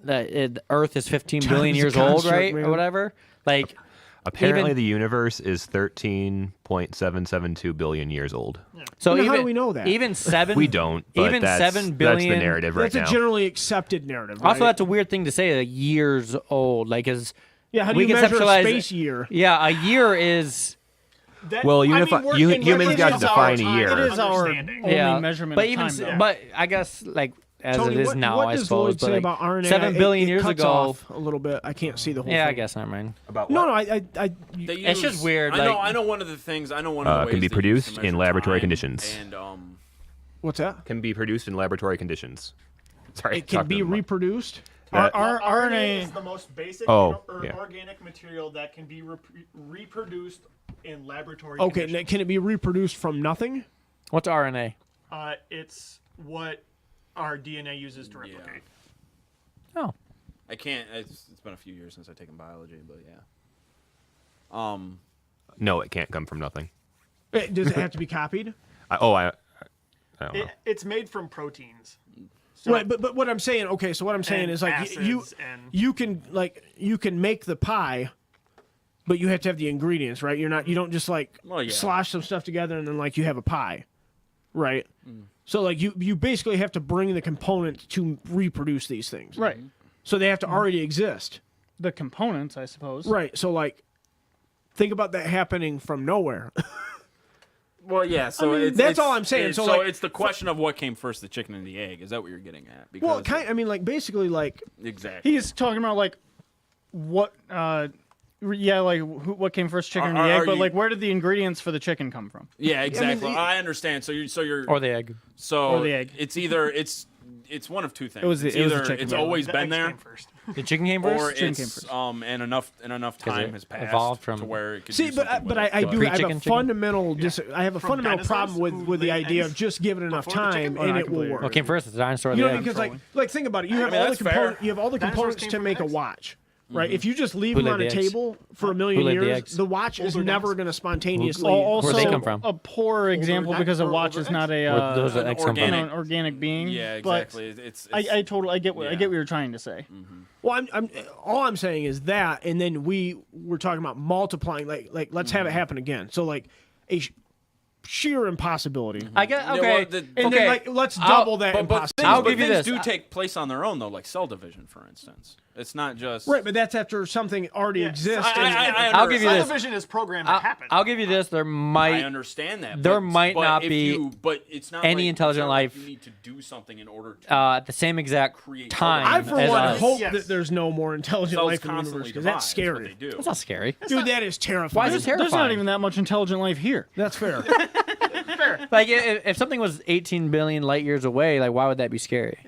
the Earth is 15 billion Time's a years old, construct, right, man. or whatever. Like Apparently, even- the universe is 13.772 billion years old. so. Well, Even, how do we know that? Even 7. We don't, but even that's, 7 that's billion. the narrative right That's now. a generally accepted narrative. Right? Also, that's a weird thing to say. Like years old, like is yeah. How do we you measure a conceptualize- space year? yeah, a year is. Well, humans got to define a year. It is our Understanding. only Yeah, measurement but of even time. though. but I guess like as Tony, it is what, now, what I does suppose. Lloyd say But about RNA? 7 billion it years cuts ago. off a little bit. I can't see the whole Yeah, I thing. guess never mind. About No, no, They It's just use- weird, I know. like- I know one of the things. I know one of the ways can be they use produced to in measure laboratory time conditions. And What's that? Can be produced in laboratory conditions. Sorry, It can talked be to them. reproduced. That- Our RNA RNA is the most basic yeah. organic material that can be reproduced in laboratory Okay, conditions. can it be reproduced from nothing? What's RNA? It's what our DNA uses to replicate. Oh, I can't. It's been a few years since I've taken biology, but yeah. No, it can't come from nothing. Does it have to be copied? I don't know. It's made from proteins. So Right, but what I'm saying, okay, so what I'm saying and is like you acids and- you can make the pie, but you have to have the ingredients, right? You don't just like Well, yeah. slosh some stuff together and then like you have a pie, right? So like you basically have to bring the components to reproduce these things, right. So they have to already exist, The components, I suppose. right? So like, think about that happening from nowhere. Well, yeah. So mean, it's, that's it's- all I'm saying. it's- So, So, like, it's the question of what came first, the chicken and the egg. Is that what you're getting at? Because Well, I mean, like basically, like exactly. He's talking about like what what came first, chicken or Are- the egg? are But you- like, where did the ingredients for the chicken come from? Yeah, exactly. it- I understand. So you're or the egg. so or the egg. It's either it's one of two things. It was the- it's it was the either chicken. it's Yeah, always the been eggs there, came first. The chicken came first. or Chicken came it's first. and enough time it has passed evolved from- to where it could see, do but something but with I it. do I have Pre-chicken a chicken? fundamental I have a From fundamental dinosaurs problem who with the laid idea eggs of just giving enough before the chicken? time Oh, and I it will completely work. What came first? The dinosaur or You the know, egg? because like think about it. You have mean, all the that's fair. components. You have all the Dinosaurs components came to from make a eggs. watch, right? If you just leave Who them on a laid the eggs? table for a million Who laid the years, eggs? the watch is Older never dinosaurs. going to spontaneously. Also, Where'd they come from? a poor example because a watch is not a Where those An eggs come from? organic- an organic being. Yeah, but exactly. It's I totally get what yeah. what you're trying to say. Well, all I'm saying is that, and then we're talking about multiplying. Like let's have it happen again. So like a sheer impossibility. I get Yeah, okay. well, the- And okay. then like let's I'll- double that but impossibility. things, I'll but give you things this. do take place on their own though, like cell division, for instance. It's not just Right, but that's after something already exists. I'll give you this. Television is programmed to happen. I'll give you this. There I might understand that. there but, might but not if be you, but it's not any like, intelligent it's not like life, you need to do something in order to at the same exact create time. I for as one us. hope Yes. that there's no more intelligent cells life in the universe constantly because divide. that's That's scary. what they do. That's not scary. Dude, that is terrifying. Why is it terrifying? There's not even that much intelligent life here. That's fair. Like if something was 18 billion light years away, like why would that be scary?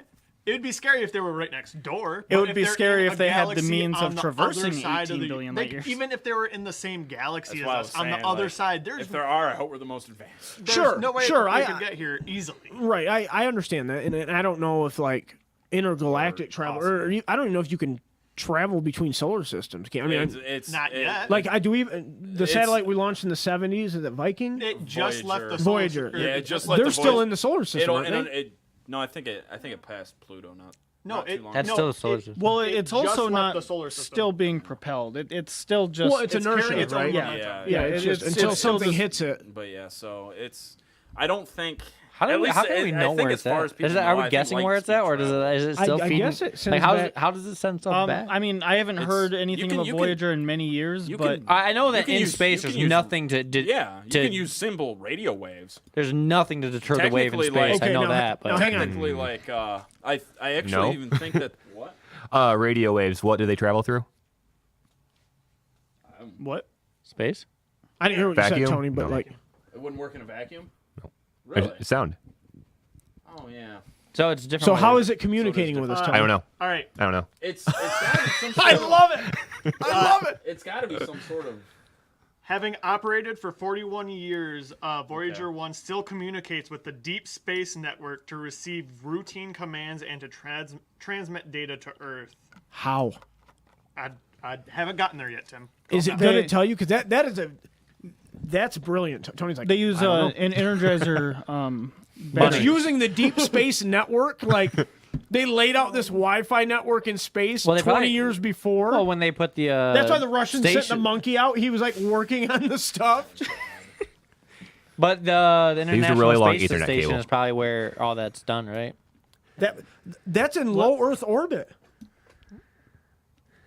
It would be scary if they were right next door. It but would if be they're scary in if a they had the galaxy means on of the traversing other side of 18 the- billion they- light years. Even if they were in the same galaxy That's as why I us, was on the saying, other like, side, there's If there are, I hope we're the most advanced. Sure, no way sure, they I- could get here easily. Right, I understand that, and I don't know if like intergalactic travel, or I don't even know if you can travel between solar systems. I mean, It's Not yet. like I do even the It's- satellite we launched in the '70s, is it Viking? It just left the Voyager. solar- Yeah, it just left let They're the still Voyager- in the solar system, It'll, aren't they? no, I think it passed Pluto. No, Not too it- long That's ago. still a solar system. Well, It it's just also left not the solar system. still being propelled. It's still just. Well, it's inertia, carrying its own right? momentum. Yeah, Yeah, Yeah, it's it's- just until it's still something just- hits it. But yeah, so it's. I don't think. How do at we, least how can we I know think where as it's far at? as people Is it, know, are I we think guessing light where it's speed at, or does travel. it, is it still I feeding? guess it sends like how back- how does it send stuff back? I mean, I haven't heard you anything can- about you can- Voyager in many years, you but can- I know You that can in use- space you can there's use- nothing to Yeah, you to- can use symbol radio waves. there's nothing to deter the wave in Technically, space. like- I know Okay, now- that, now but hang on. Technically, like I actually No. even think that what Radio waves. What do they travel through? what? space. I didn't hear what Vacuum? you said, Tony, but No. like, it wouldn't work in a vacuum. No, really? Sound. Oh yeah, So it's different. so how waves. is it communicating with us, Tony? I don't know. All right. I don't know. it's gotta be some. Sort I of, love it. I love it. It's got to be some sort of Having operated for 41 years, Voyager 1 still communicates with the Deep Space Network to receive routine commands and to transmit data to Earth. How? I haven't gotten there yet, Tim. Is it going to tell you? Because that's brilliant. Tony's like, They use I don't know. an Energizer. It's battery. using the Deep Space Network. Like, they laid out this Wi-Fi network in space Well, they 20 probably- years before. Well, when they put the That's why the Russians sent the station- monkey out. He was like working on the stuff. But the used a International really long Space Ethernet Station cable. is probably where all that's done, right? That's in low Earth orbit.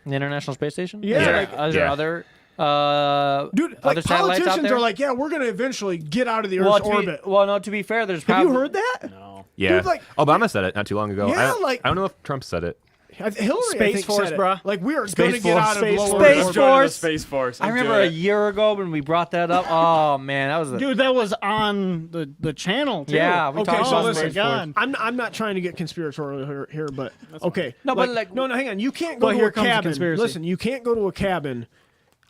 The International Space Station. Yeah, Is there, like- is there Yeah. other Dude, other like satellites out politicians there? are like, yeah, we're going to eventually get out of the well, Earth's orbit. no. To be fair, there's Have probably you heard that? No. Yeah. Dude, like- Obama said it not too long ago. Yeah, I don't know if Trump said it. Hillary, I Space think, Force, said it. bruh. Like, we are going Space to get Force. out of Space low Force. Earth Space orbit. Joining the Force. Space Force. I remember Enjoy a it. year ago when we brought that up. Oh man, that was a Dude, that was on the channel, too. yeah. We Okay, talked so about listen, Space Force. I'm not trying to get conspiratorial here, but okay. No, but like- no, hang on. You can't go Well, to here a comes the cabin. conspiracy. Listen, you can't go to a cabin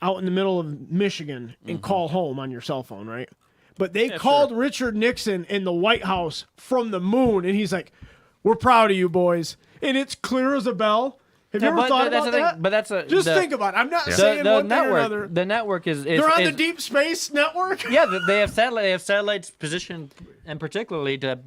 out in the middle of Michigan and call home on your cell phone, right? But they called Richard Nixon in the White House from the moon, and he's like, "We're proud of you, boys," and it's clear as a bell. Have you Yeah, ever but thought that's about the thing- that? but that's a- just the- think about it. I'm not The, saying the one thing or network, another. the network is They're on the is- Deep Space Network. Yeah, they have satellites positioned, and particularly to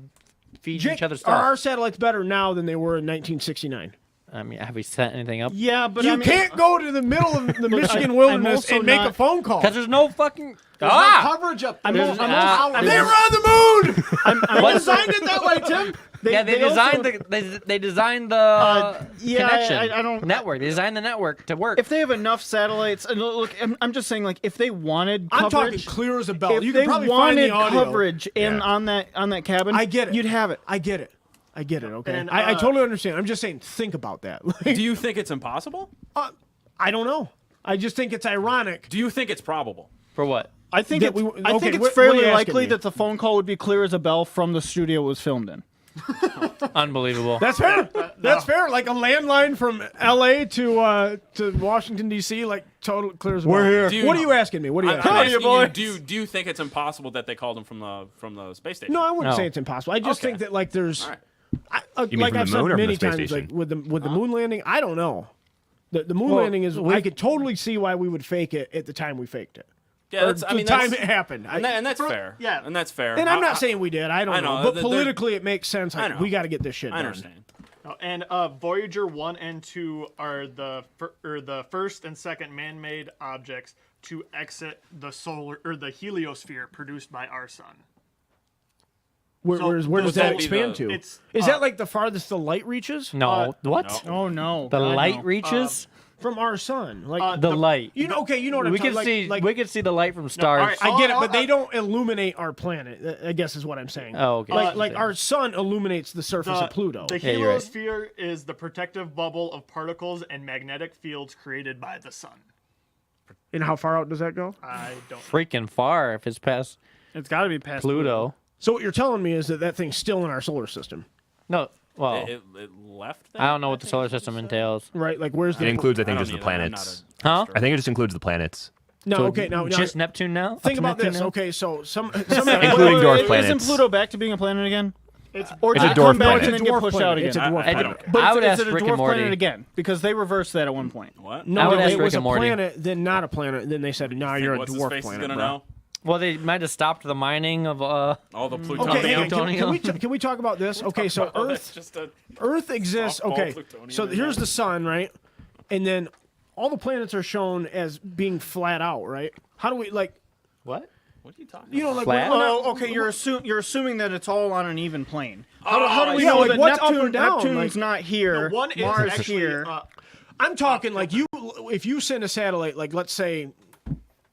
feed Jake, each other are stuff. our satellites better now than they were in 1969? I mean, have we set anything up? Yeah, but You I mean, can't go to the middle of the Michigan I'm wilderness also and make a not- phone call. Because there's no fucking There's no coverage up there. There's- I'm- They were on the moon. I'm They designed it that way, Tim. yeah, they designed also- they designed the yeah, connection. I don't- network. They designed the network to work. If they have enough satellites, and look, I'm just saying, like, if they wanted I'm coverage, talking clear as a bell. if You they can probably find wanted the audio. coverage in on that cabin, I get it. You'd have it. I get it. Okay, And, I totally understand. I'm just saying, think about that. Like, Do you think it's impossible? I don't know. I just think it's ironic. Do you think it's probable? For what? I think That it's, we- I okay, think it's what are fairly you asking likely me? that the phone call would be clear as a bell from the studio it was filmed in. Unbelievable. That's fair. That's fair. Like a landline from L.A. to Washington D.C. Like total clear as a bell. here. Do you- What are you asking me? What are you I'm asking? asking boys. do you think it's impossible that they called him from the space station? No, I wouldn't No. say it's impossible. I just Okay. think that like there's, All right. mean like from I've the said moon or from many the space times, station? like with the moon landing, I don't know. The moon Well, landing is. I could totally see why we would fake it at the time we faked it. Yeah, that's, I the mean, time that's, it happened. and that's fair. yeah. and that's fair. And I'm I- not saying we did. I don't I know. know, But they're- politically, it makes sense. I Like, know. we got to get this shit I done. understand. And Voyager 1 and 2 are the first and second man-made objects to exit the solar or the heliosphere produced by our sun. Where, So where does this that will be expand the- to? it's, Is that like the farthest the light reaches No. What? no. Oh no, The God, light no. reaches from our sun? Like the light. you know, okay, you know what I'm We talking can like, see like, we can see the light from stars. alright. I get it, but Oh, they don't illuminate our planet. I guess is what I'm saying. Oh, okay. Like our sun illuminates the surface of Pluto. The Yeah, you're right. heliosphere is the protective bubble of particles and magnetic fields created by the sun. And how far out does that go? I don't know. Freaking far if it's past It's got to be past Pluto. So what you're telling me is that thing's still in our solar system, No. Well, It left. That? I don't know what the solar system entails. right? Like where's It the includes, I think, don't just the either. I'm planets. Huh? I think it just includes the planets, no? So Okay, now just Neptune now. think Up to about Neptune this. now? Okay, so some including dwarf Isn't planets. Pluto back to being a planet again? It's Or It's did a it dwarf come back planet. and It's then a get dwarf pushed planet. out again? It's a dwarf I planet. don't- But I would is ask it a Rick dwarf and Morty. planet again? Because they reversed that at one point. What? No, I would ask it Rick was a and Morty. planet, then not a planet. Then they said, "No, you're a What's his dwarf face is planet." gonna bro. know? Well, they might have stopped the mining of All the plutonium. Okay, hang on, Plutonium. can we talk about this? Okay, so Oh, that's Earth just a Earth exists. softball Okay, plutonium so in here's there. the sun, right? And then all the planets are shown as being flat out, right? How do we like? what? What are you talking? You know, like Flat? when- Oh, okay. You're assuming that it's all on an even plane. Oh, How do we yeah, know like, that what's up Neptune, or down? Neptune's Like- not here? the one is Mars actually here. I'm talking like if you send a satellite, like let's say,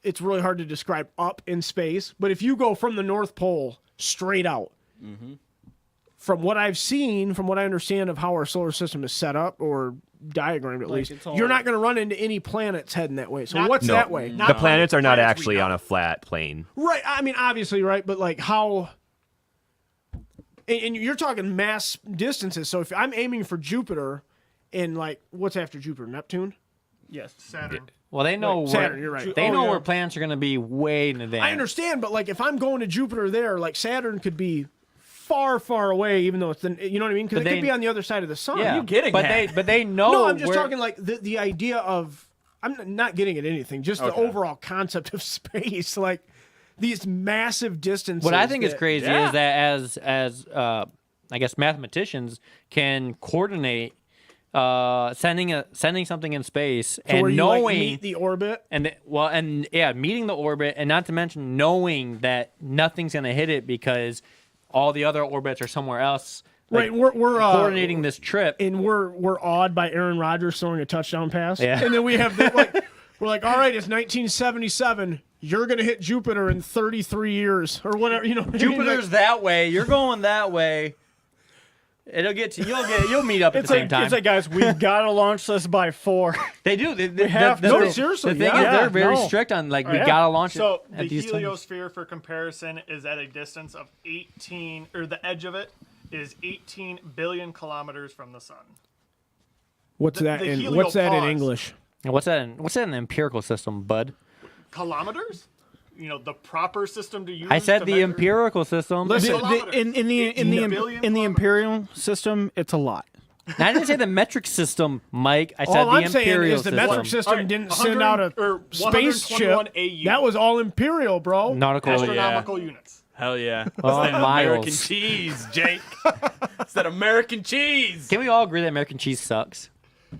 it's really hard to describe up in space, but if you go from the North Pole straight out, from what I've seen, from what I understand of how our solar system is set up or diagrammed at least, it's all- you're not going to run into any planets heading that way. So Not- what's No, that way? the planets are not planets we actually know. on a flat plane. Right. I mean, obviously, right. But like how. And you're talking mass distances. So if I'm aiming for Jupiter, and like what's after Jupiter, Neptune? Yes. Saturn. Well, they know Saturn, you're right. They Oh, know yeah. where planets are going to be way in advance. I understand, but like if I'm going to Jupiter there, like Saturn could be far, far away, even though it's you know what I mean? Because it But could they- be on the other side of the sun. Yeah, you getting but at? they know. No, I'm just where- talking like the idea of. I'm not getting at anything. Just the Okay. overall concept of space, like these massive distances. What I think is that- crazy Yeah. is that as I guess mathematicians can coordinate sending something in space to and where you, knowing like, meet the orbit. meeting the orbit, and not to mention knowing that nothing's going to hit it because all the other orbits are somewhere else. Right, we're coordinating this trip. and we're awed by Aaron Rodgers throwing a touchdown pass. Yeah. And then we have we're like, all right, it's 1977. You're gonna hit Jupiter in 33 years or whatever. You know, what I mean? Jupiter's that way. You're going that way. It'll get to you'll meet up at the same time. It's like, guys, we've got to launch this by 4. They do. They have the, to. the- No, seriously, The thing yeah. is, they're very no. strict on like we yeah. gotta launch So it the at these times. heliosphere, for comparison, is at a distance of 18, or the edge of it is 18 billion kilometers from the sun. What's that? the In, what's that in heliopause. English? And what's that? What's that in the empirical system, bud? Kilometers? You know, the proper system to use. I said to the measure- empirical system. Listen, Kilometers. In the 18 billion imperial system, it's a lot. I didn't say the metric system, Mike. I said All the I'm saying imperial is the system. metric system All right, didn't send out a 100 or spaceship. 121 AU. That was all imperial, bro. Nautical. astronomical units. Hell yeah. Oh, It's that American miles. cheese, Jake. It's that American cheese. Can we all agree that American cheese sucks?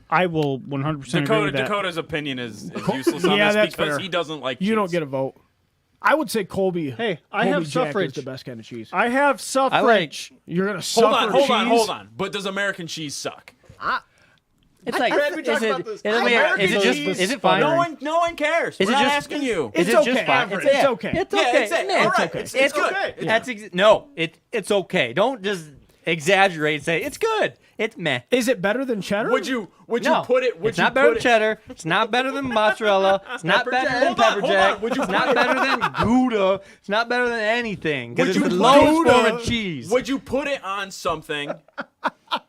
I will 100% agree with that. Dakota's opinion is useless on Yeah, this that's because fair. he doesn't like cheese. You don't get a vote. I would say Colby. Hey, I Colby have Jack suffrage. is the best kind of cheese. I have suffrage. I like. You're gonna Hold suffer on, hold cheese. on, hold on. But does American cheese suck? It's like. Brad, we Is talked it? about this. Is it just? cheese. Is it fine? No one cares. Is We're it not just- asking you. Is It's it just okay. fine? Average. It's It's okay. It's Yeah, okay. it's it. Man, All right. okay. It's good. That's no. It's okay. Don't just exaggerate. And say it's good. It's meh. Is it better than cheddar? Would you No, put it? Would it's you not better put than it- cheddar. It's not better than mozzarella. It's not better than Hold on, pepper hold jack. on. Would you It's not better than Gouda. It's not better than anything because Would it's you the put lowest Gouda- form of cheese. Would you put it on something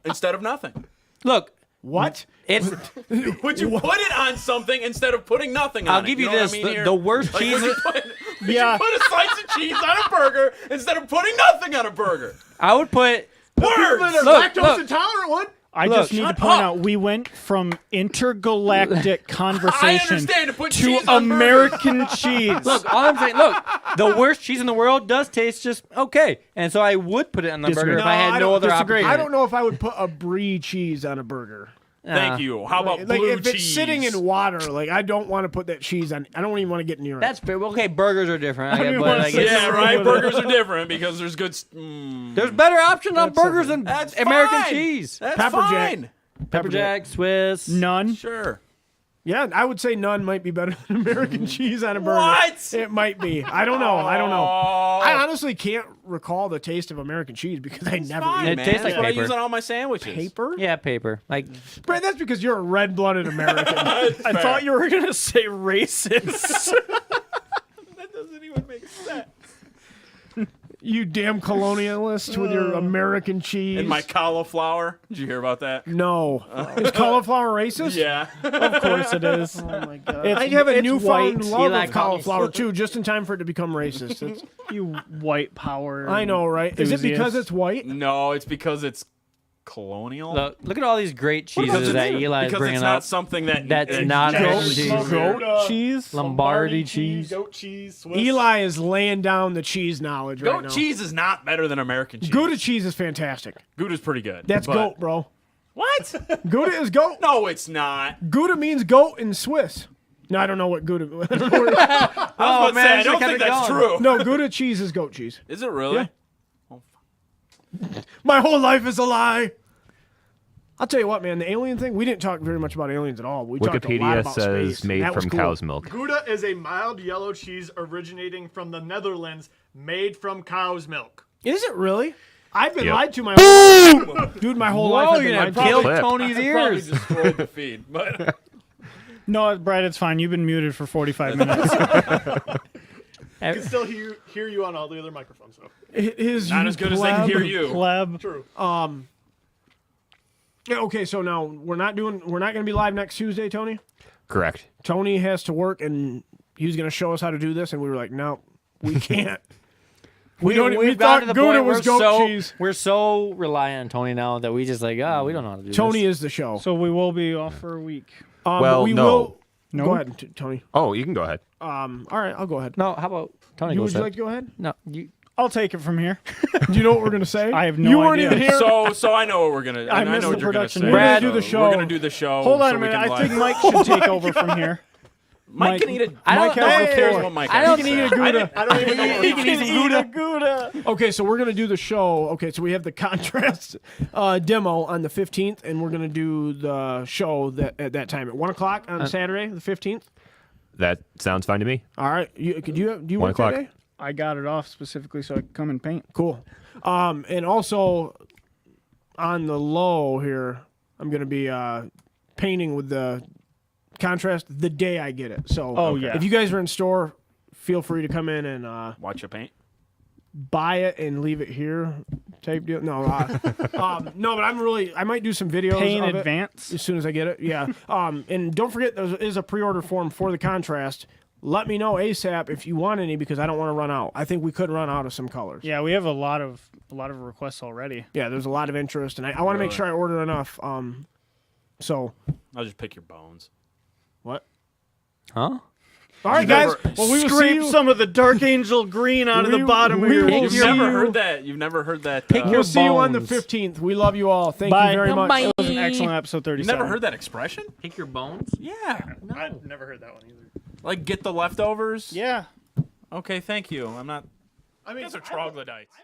instead of nothing? Look, what? it's. Would you put it on something instead of putting nothing on I'll it? give you know what I this. mean The, here? the worst Like, cheese. would you Yeah. put a slice of cheese on a burger instead of putting nothing on a burger? I would put. Words. Look, Lactose intolerant one. I Look, just need to shut point up. out we went from intergalactic I conversation understand to put to cheese on American cheese. Look, all I'm saying, look, the worst cheese in the world does taste just okay, and so I would put it on the Disagree. burger if I No, had I no don't other disagree. option. I don't know if I would put a brie cheese on a burger. Thank you. How about Like blue if cheese? it's sitting in water, like I don't want to put that cheese on. I don't even want to get near it. That's fair. Okay, burgers are different. I didn't get, wanna but I say guess Yeah, right. Burgers are different because there's good. there's better options on burgers than That's American fine. cheese. That's Pepper jack. fine. Pepper jack, Swiss. None. Sure. Yeah, I would say none might be better than American cheese on a burger. What? It might be. I don't know. I don't know. Oh, I honestly can't recall the taste of American cheese because I never fine, eat It man. tastes like That's what I paper. use on all my sandwiches. paper. Yeah, paper. Like Brad, that's because you're a red-blooded American. I thought you were gonna say racist. That doesn't even make sense. You damn colonialist with your American cheese. And my cauliflower. Did you hear about that? No. Is cauliflower racist? Yeah. Of course it is. Oh my god. It's- I have a it's newfound white. love You like of cauliflower too, just in time for it to become racist. It's- You white power. I know, right? Is it because enthusiast. it's white? No, it's because it's colonial. look at all these great Because cheeses that it's- Eli is because bringing it's not up. something that That's not American cheese. Goat cheese. Lombardi cheese. goat cheese, Swiss. Eli is laying down the cheese knowledge right Goat now. cheese is not better than American cheese. Gouda cheese is fantastic. Gouda's pretty good. That's but- goat, bro. What? Gouda is goat. No, it's not. Gouda means goat in Swiss. No, I don't know what Gouda. I don't know where- I was about to say, I man, don't should've think kept it that's going. true. no, Gouda cheese is goat cheese. Is it really? Yeah. My whole life is a lie. I'll tell you what, man. The alien thing. We didn't talk very much about aliens at all. We talked a lot Wikipedia about says space. made That was from cool. cow's milk. Gouda is a mild yellow cheese originating from the Netherlands, made from cow's milk. Is it really? I've been Yep. lied to my whole life. Dude, my whole life. Oh, I've been you're lied gonna to. kill Clip. Tony's Probably ears. just scrolled the feed, but No, Brad, it's fine. You've been muted for 45 minutes. I can still hear you on all the other microphones, though. His not as good as they can hear you. Pleb. True. Yeah, okay, so now we're not going to be live next Tuesday, Tony. Correct. Tony has to work, and he was going to show us how to do this, and we were like, no, we can't. we We've thought gotten to the Gouda point was goat cheese. we're so reliant on Tony now that we just like, we don't know how to do Tony this. is the show. So we will be off for a week. But Well, we no. will. No? Go ahead, Tony. Oh, you can go ahead. All right, I'll go ahead. No, how about Tony You, goes would you ahead? like to go ahead? No, you. I'll take it from here. Do you know what we're going to say? I have no You weren't idea. even here. So I know what we're gonna. I missed know what the you're gonna production say. meeting. We're gonna So do the show. We're gonna do the show. Hold on so a we minute. can I think live- Mike should take over from here. Mike can eat it. I Mike don't has know. the Who cares floor. what Mike I has don't to need say? a Gouda. I don't even know what He can eat a Gouda. Okay, so we're going to do the show. Okay, so we have the contrast demo on the 15th, and we're going to do the show at that time at 1 o'clock on Saturday, the 15th. That sounds fine to me. All right. Do you 1 work that o'clock. day? I got it off specifically so I could come and paint. Cool. And also on the low here, I'm going to be painting with the contrast the day I get it. So Oh, yeah. if you guys are in store, feel free to come in and Watch your paint. buy it and leave it here type deal. No, no, but I might do some videos Pay in of it advance. as soon as I get it. Yeah. And don't forget there is a pre-order form for the contrast. Let me know ASAP if you want any because I don't want to run out. I think we could run out of some colors. Yeah, we have a lot of requests already. Yeah, there's a lot of interest, and I want to make sure I order enough. So I'll just pick your bones. what? Huh? All right, guys. never- Well, we will see Scrape you. some of the Dark Angel green out of the We- bottom of we your. will You've see never you. heard that. You've never heard that. We'll see you on the bones. 15th. We love you all. Thank Bye. you very much. Bye. That was an excellent episode 37. You've never heard that expression? Pick your bones. Yeah. I've never heard that one either. Like get the leftovers. Yeah. Okay. Thank you. I'm not. I mean, Those are troglodytes.